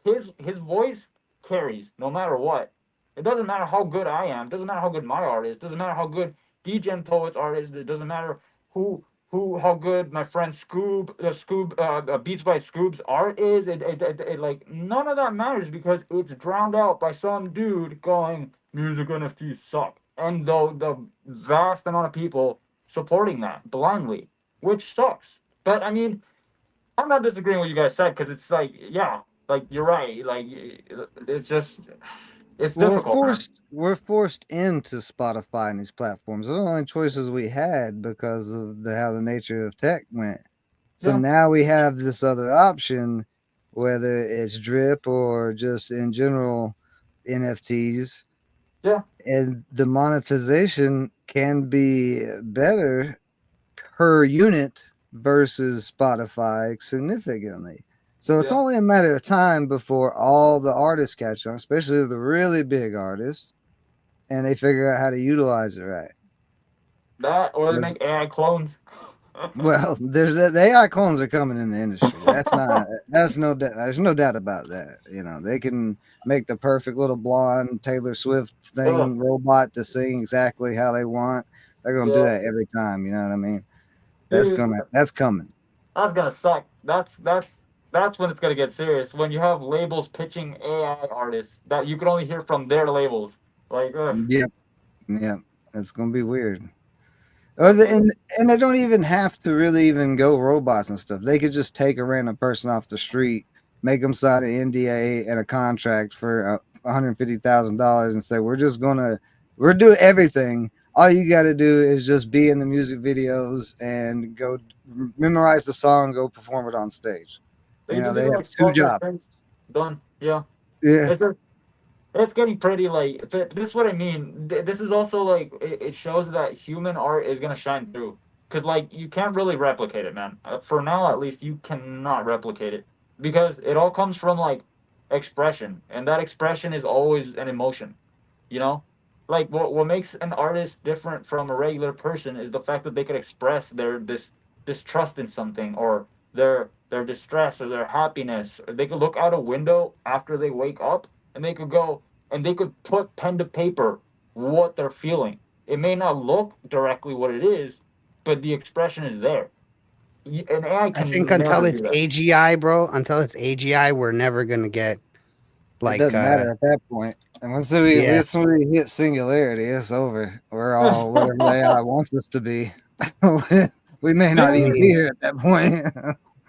his voice carries no matter what. It doesn't matter how good I am. It doesn't matter how good my art is. It doesn't matter how good DJ Poet's art is. It doesn't matter how good my friend Beats by Scoob's art is. It like none of that matters because it's drowned out by some dude going, music NFTs suck. And the vast amount of people supporting that blindly, which sucks. But I mean, I'm not disagreeing with what you guys said because it's like, yeah, like you're right. Like it's just, it's difficult. We're forced into Spotify and these platforms. They're the only choices we had because of how the nature of tech went. So now we have this other option, whether it's drip or just in general NFTs. Yeah. And the monetization can be better per unit versus Spotify significantly. So it's only a matter of time before all the artists catch on, especially the really big artists, and they figure out how to utilize it right. That or they make AI clones. Well, the AI clones are coming in the industry. There's no doubt about that. You know, they can make the perfect little blonde Taylor Swift thing robot to sing exactly how they want. They're gonna do that every time. You know what I mean? That's coming. That's gonna suck. That's when it's gonna get serious. When you have labels pitching AI artists that you can only hear from their labels. Like, yeah, it's gonna be weird. And they don't even have to really even go robots and stuff. They could just take a random person off the street, make them sign an NDA and a contract for $150,000 and say, we're doing everything. All you got to do is just be in the music videos and go memorize the song, go perform it on stage. They have 2 jobs. Done. Yeah. Yeah. It's getting pretty like, this is what I mean. This is also like, it shows that human art is going to shine through. Because like, you can't really replicate it, man. For now, at least, you cannot replicate it. Because it all comes from like expression. And that expression is always an emotion. You know? Like what makes an artist different from a regular person is the fact that they can express this distrust in something, or their distress or their happiness, or they could look out a window after they wake up and they could go and they could put pen to paper what they're feeling. It may not look directly what it is, but the expression is there. An AI I can think until never do it's that. AGI, bro, until it's AGI, we're never gonna get It like doesn't matter at that point. And yeah, once we hit singularity, it's over. We're all whatever the AI wants us to be. We may not I even be mean, here at that point.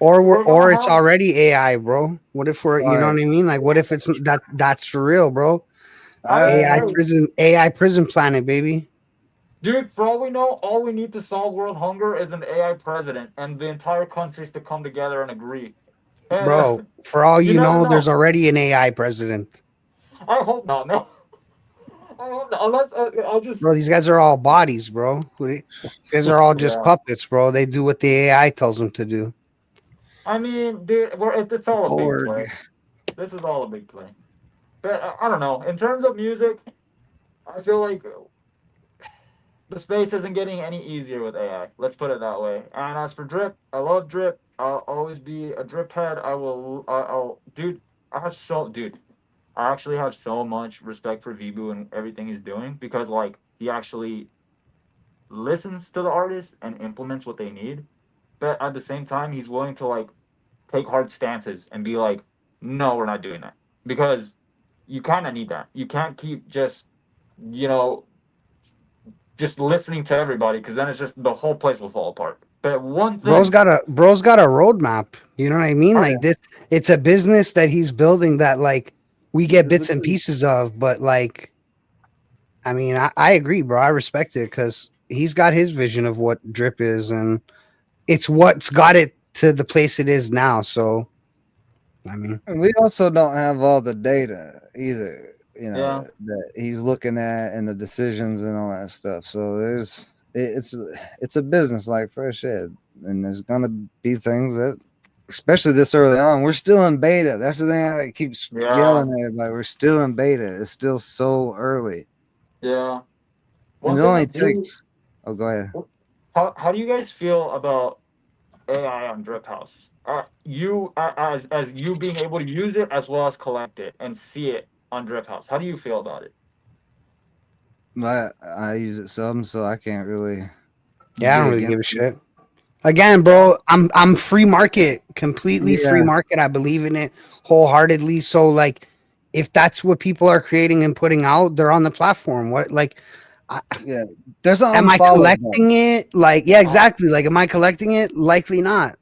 We're or gonna it's have, already AI, bro. What if we're, you know Right. what I mean? Like, what if it's that's for real, bro? I mean, I, hey, AI prison planet, baby, dude, for all we know, all we need to solve world hunger is an AI president and the entire countries to come together and agree. And bro. For all you you never know, there's know. already an AI president, I hope not, man. I hope not. Unless I'll just, bro. These guys are all bodies, bro. These guys are all just yeah. puppets, bro. They do what the AI tells them to do. I mean, dude, it's all a big Borg. play. This is all a big play. But I don't know. In terms of music, I feel like the space isn't getting any easier with AI. Let's put it that way. And as for drip, I love drip. I'll always be a drip head. I'll, dude. Dude. I actually have so much respect for Vibu and everything he's doing because like he actually listens to the artist and implements what they need. But at the same time, he's willing to like take hard stances and be like, no, we're not doing that because you kind of need that. You can't keep just, you know, just listening to everybody because then it's just the whole place will fall apart. But one Bro's thing, got a roadmap. You know what I mean? oh Like yeah, this, it's a business that he's building that like we get This bits and is- pieces of, but like I mean, I agree, bro. I respect it because he's got his vision of what drip is, and it's what's got it to the place it is now. So, I mean, we also don't have all the data either, yeah, that he's looking at and the decisions and all that stuff. So it's a business like Fresh said, and there's gonna be things that, especially this early on, we're still in beta. That's the thing I keep yeah, yelling at everybody. We're still in beta. It's still so early, yeah. and One it thing I only do. takes. Oh, go ahead. How do you guys feel about AI on DRIP.HAUS? You as you being able to use it as well as collect it and see it on DRIP.HAUS. How do you feel about it? I use it some, so I can't really yeah, I get don't really give a against it. shit. Again, Yeah, bro, I'm free market, completely free Yeah, market. I believe in it wholeheartedly. So, like, if that's what people are creating and putting out, they're on the platform. What like, I, yeah. There's an am I unfollow button. collecting it? Like, yeah, uh, exactly. Like, am I collecting it? Likely not.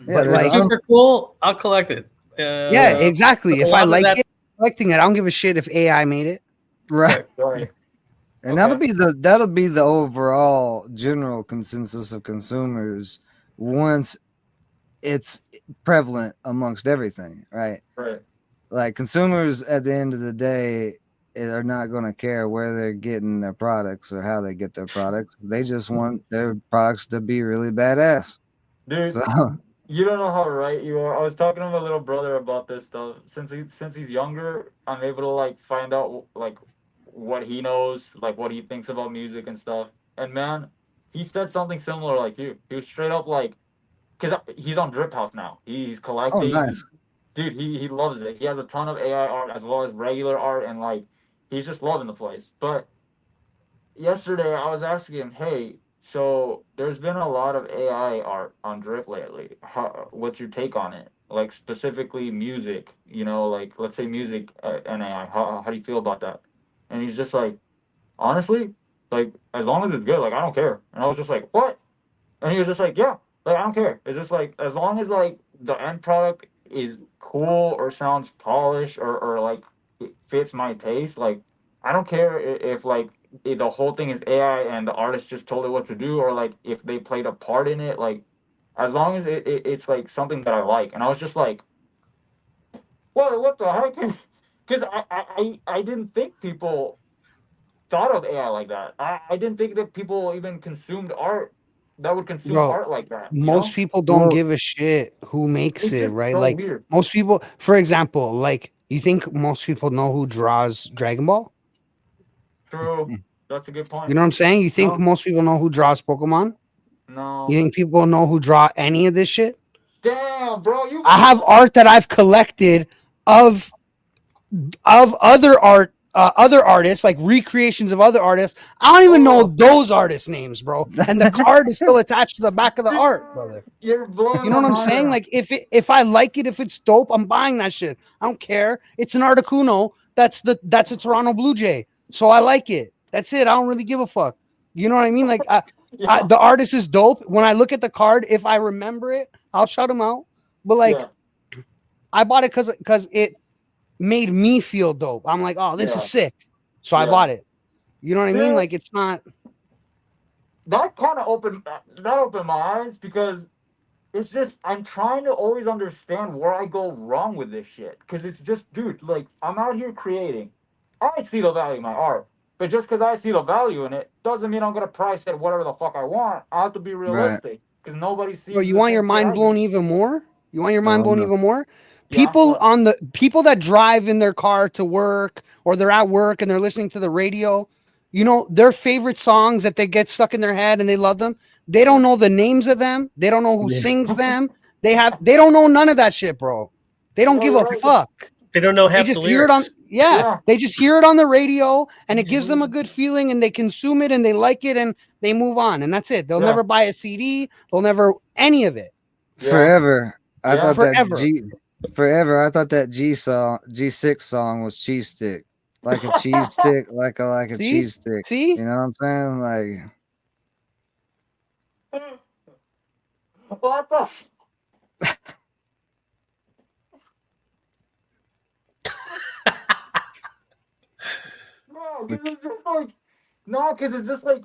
Yeah, But If it's there's like, an super cool, I'll collect it. yeah, yeah, exactly. A If I lot of like that, it, I'm collecting it. I don't give a shit if AI made it. right. right? right. And Okay. that'll be the overall general consensus of consumers once it's prevalent amongst everything, right? Right. Like consumers at the end of the day are not going to care where they're getting their products or how they get their products. They just want their products to be really badass. Dude, So you don't know how right you are. I was talking to my little brother about this stuff. Since he's younger, I'm able to like find out like what he knows, like what he thinks about music and stuff. And man, he said something similar like you. He was straight up like, because he's on Drip.HAUS now. He's oh collecting. nice. Dude, he loves it. He has a ton of AI art as well as regular art, and like he's just loving the place. But yesterday I was asking him, hey, so there's been a lot of AI art on Drip lately. What's your take on it? Like specifically music, like let's say music and AI. How do you feel about that? And he's just like, honestly, like as long as it's good, like I don't care. And I was just like, what? And he was just like, yeah, like I don't care. It's just like as long as like the end product is cool or sounds polished or like it fits my taste, like I don't care if like if the whole thing is AI and the artist just told it what to do or like if they played a part in it, like as long as it's like something that I like. And I was just like, what the heck? Because I didn't think people thought of AI like that. I didn't think that people even consumed art that would consume Bro, art like that, you most know? people don't Well, give a shit who makes It's it, just right? so Like weird. most people, for example, like you think most people know who draws Dragon Ball? True. That's a good You point. know what I'm saying? You think No, most people know who draws Pokemon? No. You think people know who draw any of this shit? Damn, bro. You. I have art that I've collected of other art, other artists, like recreations of other artists. I don't even know those artists' names, bro. And the card is still attached to the back of the art, brother. You're blowing. You know what I'm saying? Like if I like it, if it's dope, I'm buying that shit. I don't care. It's an Articuno. That's a Toronto Blue Jay. So I like it. That's it. I don't really give a fuck. You know what I mean? Like the artist is dope. When I look at the card, if I remember it, I'll shout him out. But like, I bought it because it made me feel dope. I'm like, oh, this is sick. So I bought it. You know what I mean? Like, it's not. That kind of opened my eyes because it's just I'm trying to always understand where I go wrong with this shit. Because it's just, dude, like I'm out here creating. I see the value in my art. But just because I see the value in it doesn't mean I'm gonna price it whatever the fuck I want. I have to be realistic because nobody sees. Bro, you want your mind blown even more? You want your mind blown no. even more? Yeah, People that drive in their car to work or they're at work and they're listening to the radio, you know, their favorite songs that they get stuck in their head and they love them. They don't know the names of them. They don't know who sings them. They don't know none of that shit, bro. They don't give a fuck. They don't know They half just the hear it on lyrics. they just hear it on the radio and it gives them a good feeling and they consume it and they like it and they move on and that's it. They'll never buy a CD. They'll never any of it. Forever. I thought Forever. I thought that G6 song was cheese stick. Like a cheese stick, like a See? cheese stick. See? You know what I'm saying? Like what the? No, because it's just like, because it's just like,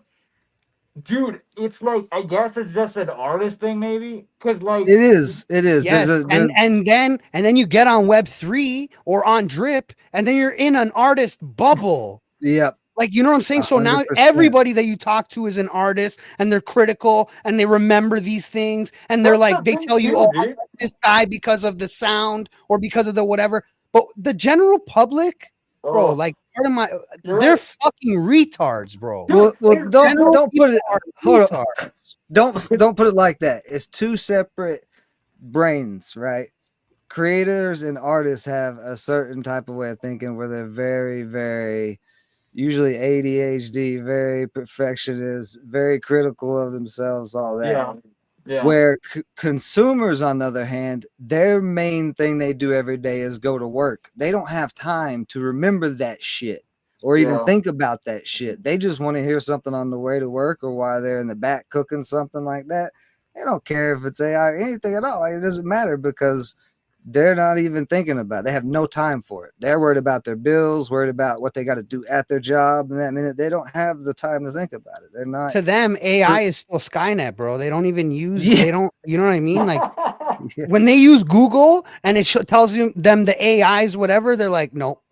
dude, it's like, I guess it's just an artist thing, maybe, because like it is. Yes. And then you get on Web3 or on Drip, and then you're in an artist bubble. Yep. Like, you know what I'm saying? So now 100%. everybody that you talk to is an artist and they're critical and they remember these things and they're like, they tell you, oh, I like this guy because of the sound or because of the whatever. But the general public, bro, like part of my, they're fucking retards, bro. Well, don't put it. Hold on. Don't put it like that. It's two separate brains, right? Creators and artists have a certain type of way of thinking where they're very, very usually ADHD, very perfectionist, very critical of themselves, all that. Yeah. Where consumers, on the other hand, their main thing they do every day is go to work. They don't have time to remember that shit or even think about that shit. They just want to hear something on the way to work or while they're in the back cooking something like that. They don't care if it's AI or anything at all. Like, it doesn't matter because they're not even thinking about it. They have no time for it. They're worried about their bills, worried about what they got to do at their job. And that minute, they don't have the time to think about it. They're not. To them, AI is still Skynet, bro. They don't even use, they don't, you know what I mean? Like when they use Google and it tells them the AIs, whatever, they're like, nope.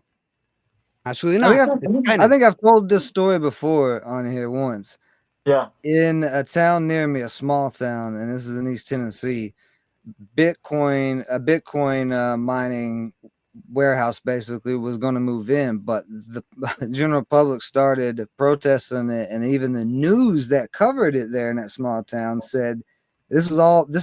Absolutely not. I think I've told this story before on here once. Yeah. In a town near me, a small town, and this is in East Tennessee, a Bitcoin mining warehouse basically was going to move in, but the general public started protesting it, and even the news that covered it there in that small town said this is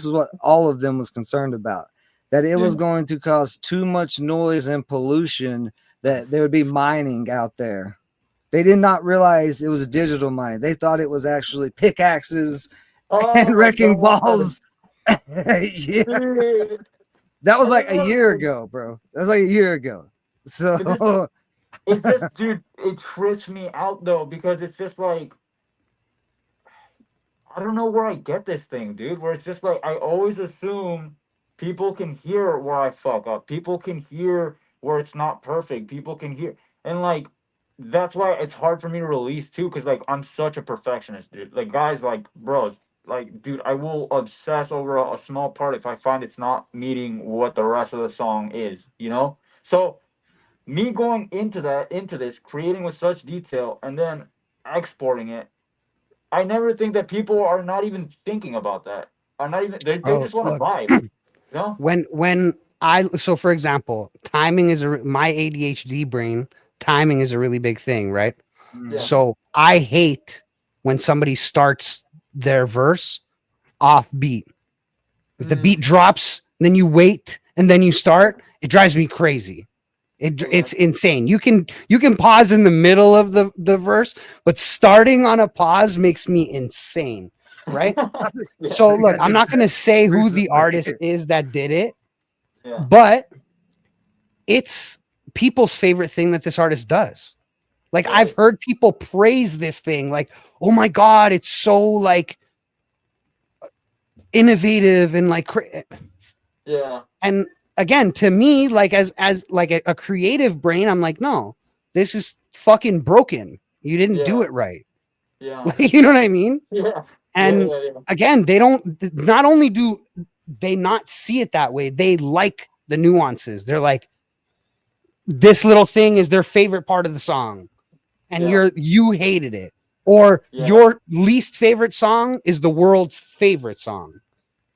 what all of them was concerned about, that it was going to cause too much noise and pollution, that there would be mining out there. They did not realize it was digital mining. They thought it was actually pickaxes and wrecking balls. Yeah. That was like a year ago, bro. That was like a year ago. So it's just, dude, it trips me out though, because it's just like, I don't know where I get this thing, dude, where it's just like, I always assume people can hear where I fuck up. People can hear where it's not perfect. People can hear. And like, that's why it's hard for me to release too, because like, I'm such a perfectionist, dude. Like, guys, like, bros, like, dude, I will obsess over a small part if I find it's not meeting what the rest of the song is, you know? So me going into this, creating with such detail and then exporting it, I never think that people are not even thinking about that. Are not even, they just want to vibe, you know? So for example, timing is my ADHD brain, timing is a really big thing, right? Yeah. So I hate when somebody starts their verse off beat. If the beat drops, then you wait and then you start, it drives me crazy. It's insane. You can pause in the middle of the verse, but starting on a pause makes me insane, right? So look, I'm not gonna say who the artist is that did it, but it's people's favorite thing that this artist does. Like I've heard people praise this thing, like, oh my god, it's so like innovative and like and again, to me, like as like a creative brain, I'm like, no, this is fucking broken. You didn't do it right. Like, you know what I mean? And again, they don't, not only do they not see it that way, they like the nuances. They're like, this little thing is their favorite part of the song, and you hated it, or your least favorite song is the world's favorite song.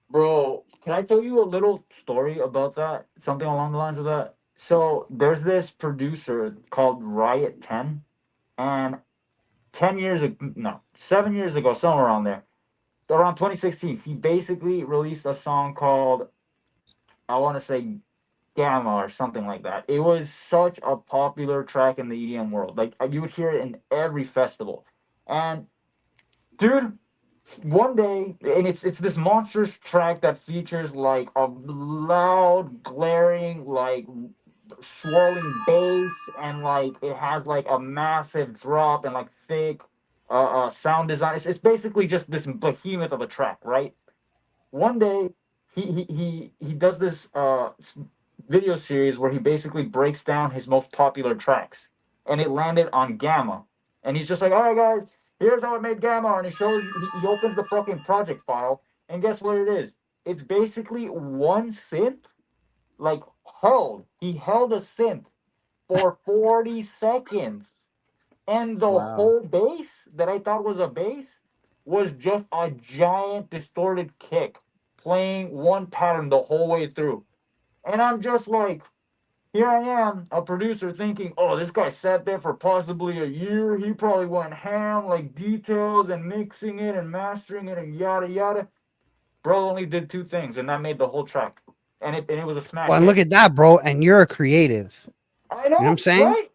Bro, can I tell you a little story about that? Something along the lines of that. So there's this producer called Riot 10, and 10 years ago, no, 7 years ago, somewhere around there, around 2016, he basically released a song called, I want to say, Gamma or something like that. It was such a popular track in the EDM world. Like, you would hear it in every festival. And, dude, one day, and it's this monstrous track that features like a loud, glaring, like swirling bass, and like it has like a massive drop and like thick sound design. It's basically just this behemoth of a track, right? One day, he does this video series where he basically breaks down his most popular tracks, and it landed on Gamma, and he's just like, all right, guys, here's how I made Gamma, and he shows, he opens the fucking project file, and guess what it is? It's basically one synth, like he held a synth for 40 seconds, and the whole bass that I thought was a bass was just a giant distorted kick playing one pattern the whole way through. And I'm just like, here I am, a producer thinking, oh, this guy sat there for possibly a year. He probably went ham, like details and mixing it and mastering it and yada yada. Bro only did two things, and that made the whole track. And it was a smash. Well, and look at that, bro. And you're a creative. I know, you know what I'm saying? Right?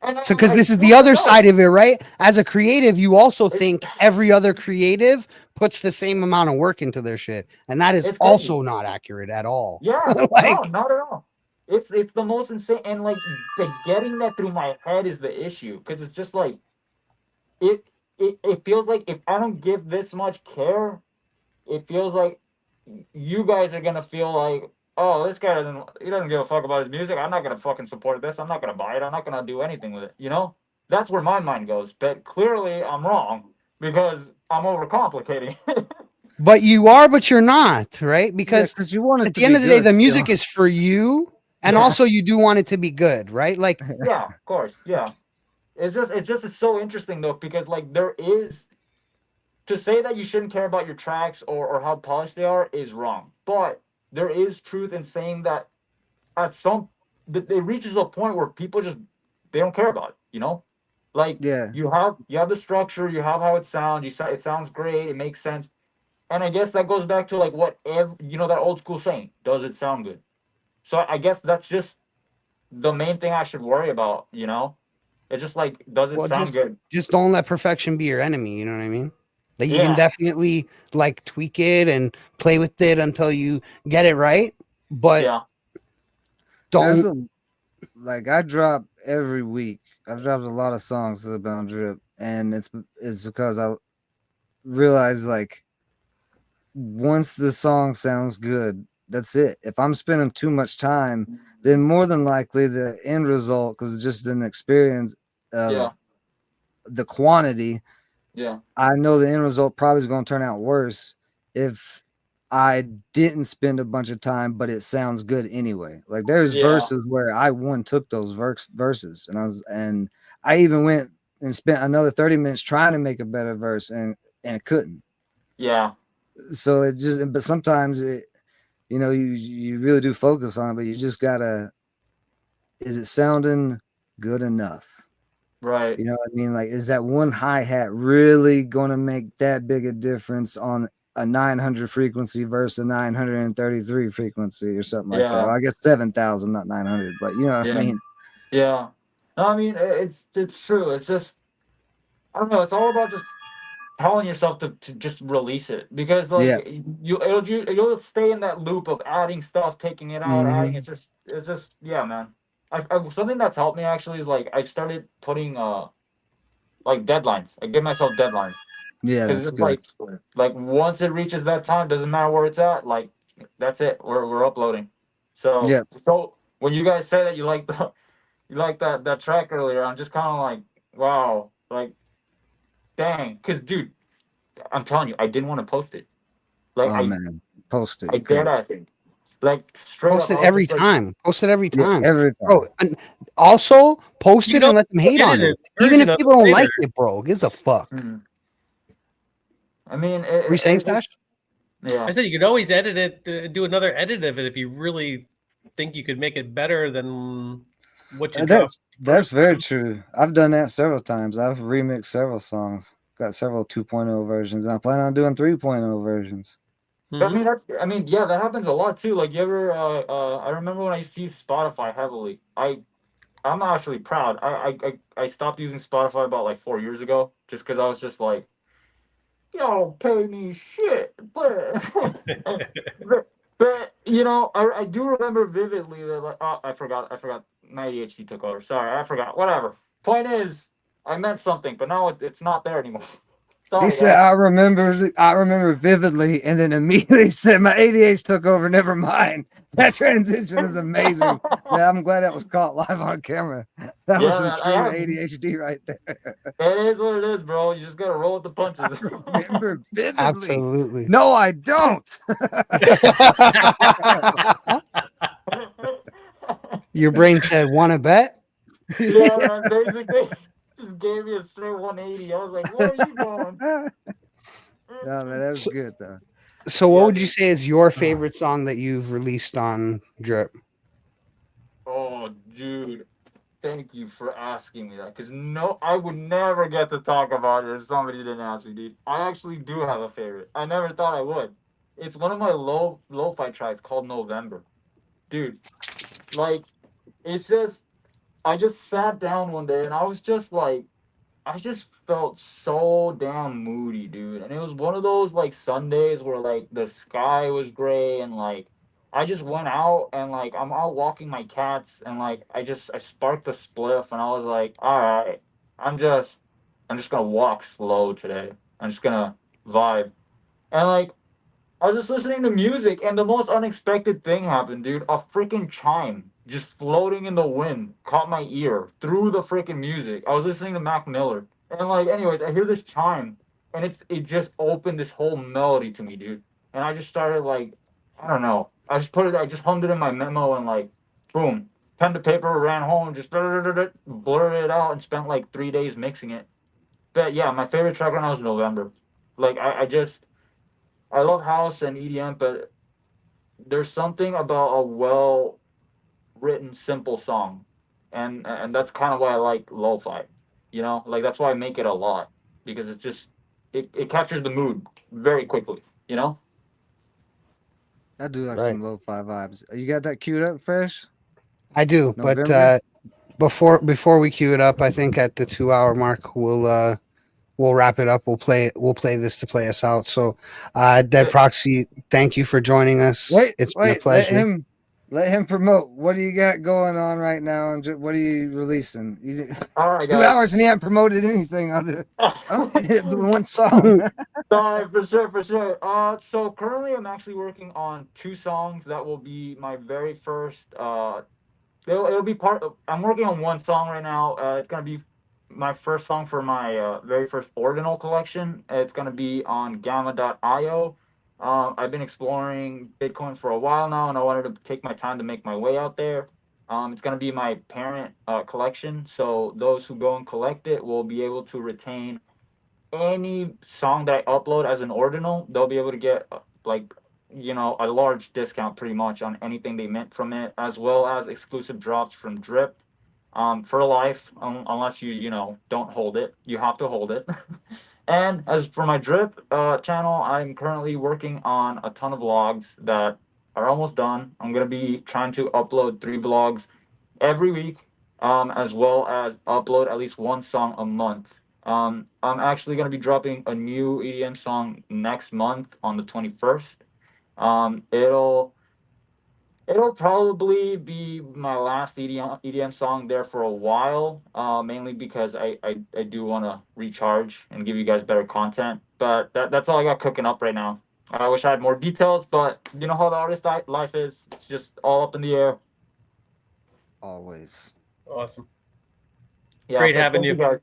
And so, because this is the other side of it, right? As a creative, you also think every other creative puts the same amount of work into their shit, and that is also not accurate at all. Yeah, like, no, not at all. It's the most insane, and like getting that through my head is the issue, because it's just like it feels like if I don't give this much care, it feels like you guys are gonna feel like, oh, this guy doesn't give a fuck about his music. I'm not gonna fucking support this. I'm not gonna buy it. I'm not gonna do anything with it. You know, that's where my mind goes. But clearly, I'm wrong because I'm overcomplicating. But you are, but you're not, right? Because you want it at the end of the day, the music is for you, and also you do want it to be good, right? Like, yeah, of course, yeah. It's so interesting though, because like there is, to say that you shouldn't care about your tracks or how polished they are is wrong. But there is truth in saying that at it reaches a point where people just, they don't care about it, you know? Like, you have the structure, you have how it sounds, it sounds great, it makes sense. And I guess that goes back to like that old school saying, does it sound good? So I guess that's just the main thing I should worry about, you know? It's just like, does it sound good? Just don't let perfection be your enemy, you know what I mean? Like, you can definitely like tweak it and play with it until you get it right, but don't. Like, I drop every week. I've dropped a lot of songs that have been on Drip, and it's because I realize, like, once the song sounds good, that's it. If I'm spending too much time, then more than likely the end result, because it's just an experience of the quantity, I know the end result probably is going to turn out worse if I didn't spend a bunch of time, but it sounds good anyway. Like, there's verses where I took those verses, and I even went and spent another 30 minutes trying to make a better verse, and it couldn't. Yeah. So but sometimes you really do focus on it, but you just gotta, is it sounding good enough? Right. You know what I mean? Like, is that one hi-hat really going to make that big a difference on a 900 frequency versus a 933 frequency or something like that. Yeah. Well, I guess 7,000, not 900, but you know what I Yeah. mean? Yeah. No, I mean it's true. It's just I don't know. It's all about just telling yourself to just release it because like Yeah. you'll stay in that loop of adding stuff, taking it out, adding. Mhm. It's just yeah, man. Something that's helped me actually is like I started putting like deadlines. I give myself deadlines Yeah, because that's it's good. like once it reaches that time, doesn't matter where it's at. Like that's it. We're uploading. So Yeah. so when you guys say that you like the you like that track earlier, I'm just kind of like wow, like dang, because dude, I'm telling you, I didn't want to post it. Like Oh man, post I it, dead Chris. ass it. Like straight Post up, it I was every just like, time. Post it every Yeah, time, every bro. time. And also post You it can and let them hate on edit it. a Even if version of people it don't later. like it, bro, gives a fuck. hmm. I mean, Were you saying, Stash? yeah. I said you could always edit it, do another edit of it if you really think you could make it better than what you dropped That's first very time. true. I've done that several times. I've remixed several songs. Got several 2.0 versions, and I plan on doing 3.0 versions. I mean, Mhm. I mean, yeah, that happens a lot too. Like, you ever, I remember when I used to use Spotify heavily. I'm actually proud. I stopped using Spotify about like 4 years ago, just because I was just like, y'all pay me shit, but you know, I do remember vividly that like, oh, I forgot, my ADHD took over. Sorry, I forgot. Whatever. Point is, I meant something, but now it's not there anymore. He Sorry, said, guys. I remember vividly," and then immediately said, "My ADHD took over. Never mind." That transition is amazing. Yeah, I'm glad that was caught live on camera. That was Yeah, some man, true ADHD right there. it is what it is, bro. You just gotta roll with the punches. Remember vividly. Absolutely. No, I don't. Your brain said, "Want to bet?" Yeah, man. Basically, just gave me a straight 180. I was like, "Where are you going?" No, man, that's So, good though. so what Yeah, would you dude. say is your favorite song that you've released on Drip? Oh, dude. Thank you for asking me that. Because no, I would never get to talk about it if somebody didn't ask me, dude. I actually do have a favorite. I never thought I would. It's one of my lo-fi tracks called November. Dude, like, it's just, I just sat down one day and I was just like, I just felt so damn moody, dude. And it was one of those like Sundays where like the sky was gray and like I just went out and like I'm out walking my cats and like I sparked a spliff and I was like, all right, I'm just I'm just gonna walk slow today. I'm just gonna vibe. And like I was just listening to music, and the most unexpected thing happened, dude. A freaking chime just floating in the wind caught my ear through the freaking music. I was listening to Mac Miller, and like, anyways, I hear this chime, and it just opened this whole melody to me, dude. And I just started like, I don't know. I just hummed it in my memo, and like, boom, pen to paper, ran home, just blurred it out, and spent like 3 days mixing it. But yeah, my favorite track right now is November. Like, I love house and EDM, but there's something about a well written, simple song, and that's kind of why I like lo-fi. You know, like that's why I make it a lot because it's just it captures the mood very quickly. You know. I do like Right. some lo-fi vibes. You got that queued up, Fresh? I do, but November? before we cue it up, I think at the 2 hour mark we'll wrap it up. We'll play this to play us out. So, Dead Proxy, thank you for joining us. Wait, It's been a wait. Let pleasure. him promote. What do you got going on right now? And what are you releasing? All right, 2 hours and he hasn't promoted anything other guys. one song. Sorry, for sure, for sure. So currently I'm actually working on two songs that will be my very first it'll be part of, I'm working on one song right now. It's gonna be my first song for my very first ordinal collection. It's gonna be on Gamma.io. I've been exploring Bitcoin for a while now, and I wanted to take my time to make my way out there. It's gonna be my parent collection, so those who go and collect it will be able to retain any song that I upload as an ordinal. They'll be able to get like a large discount pretty much on anything they mint from it, as well as exclusive drops from Drip. For life, unless you don't hold it, you have to hold it. And as for my drip channel, I'm currently working on a ton of vlogs that are almost done. I'm gonna be trying to upload 3 vlogs every week, as well as upload at least 1 song a month. I'm actually gonna be dropping a new EDM song next month on the 21st. It'll probably be my last EDM song there for a while, mainly because I do want to recharge and give you guys better content. But that's all I got cooking up right now. I wish I had more details, but you know how the artist life is. It's just all up in the air. Always. Awesome. Yeah, Great but having thank you. guys.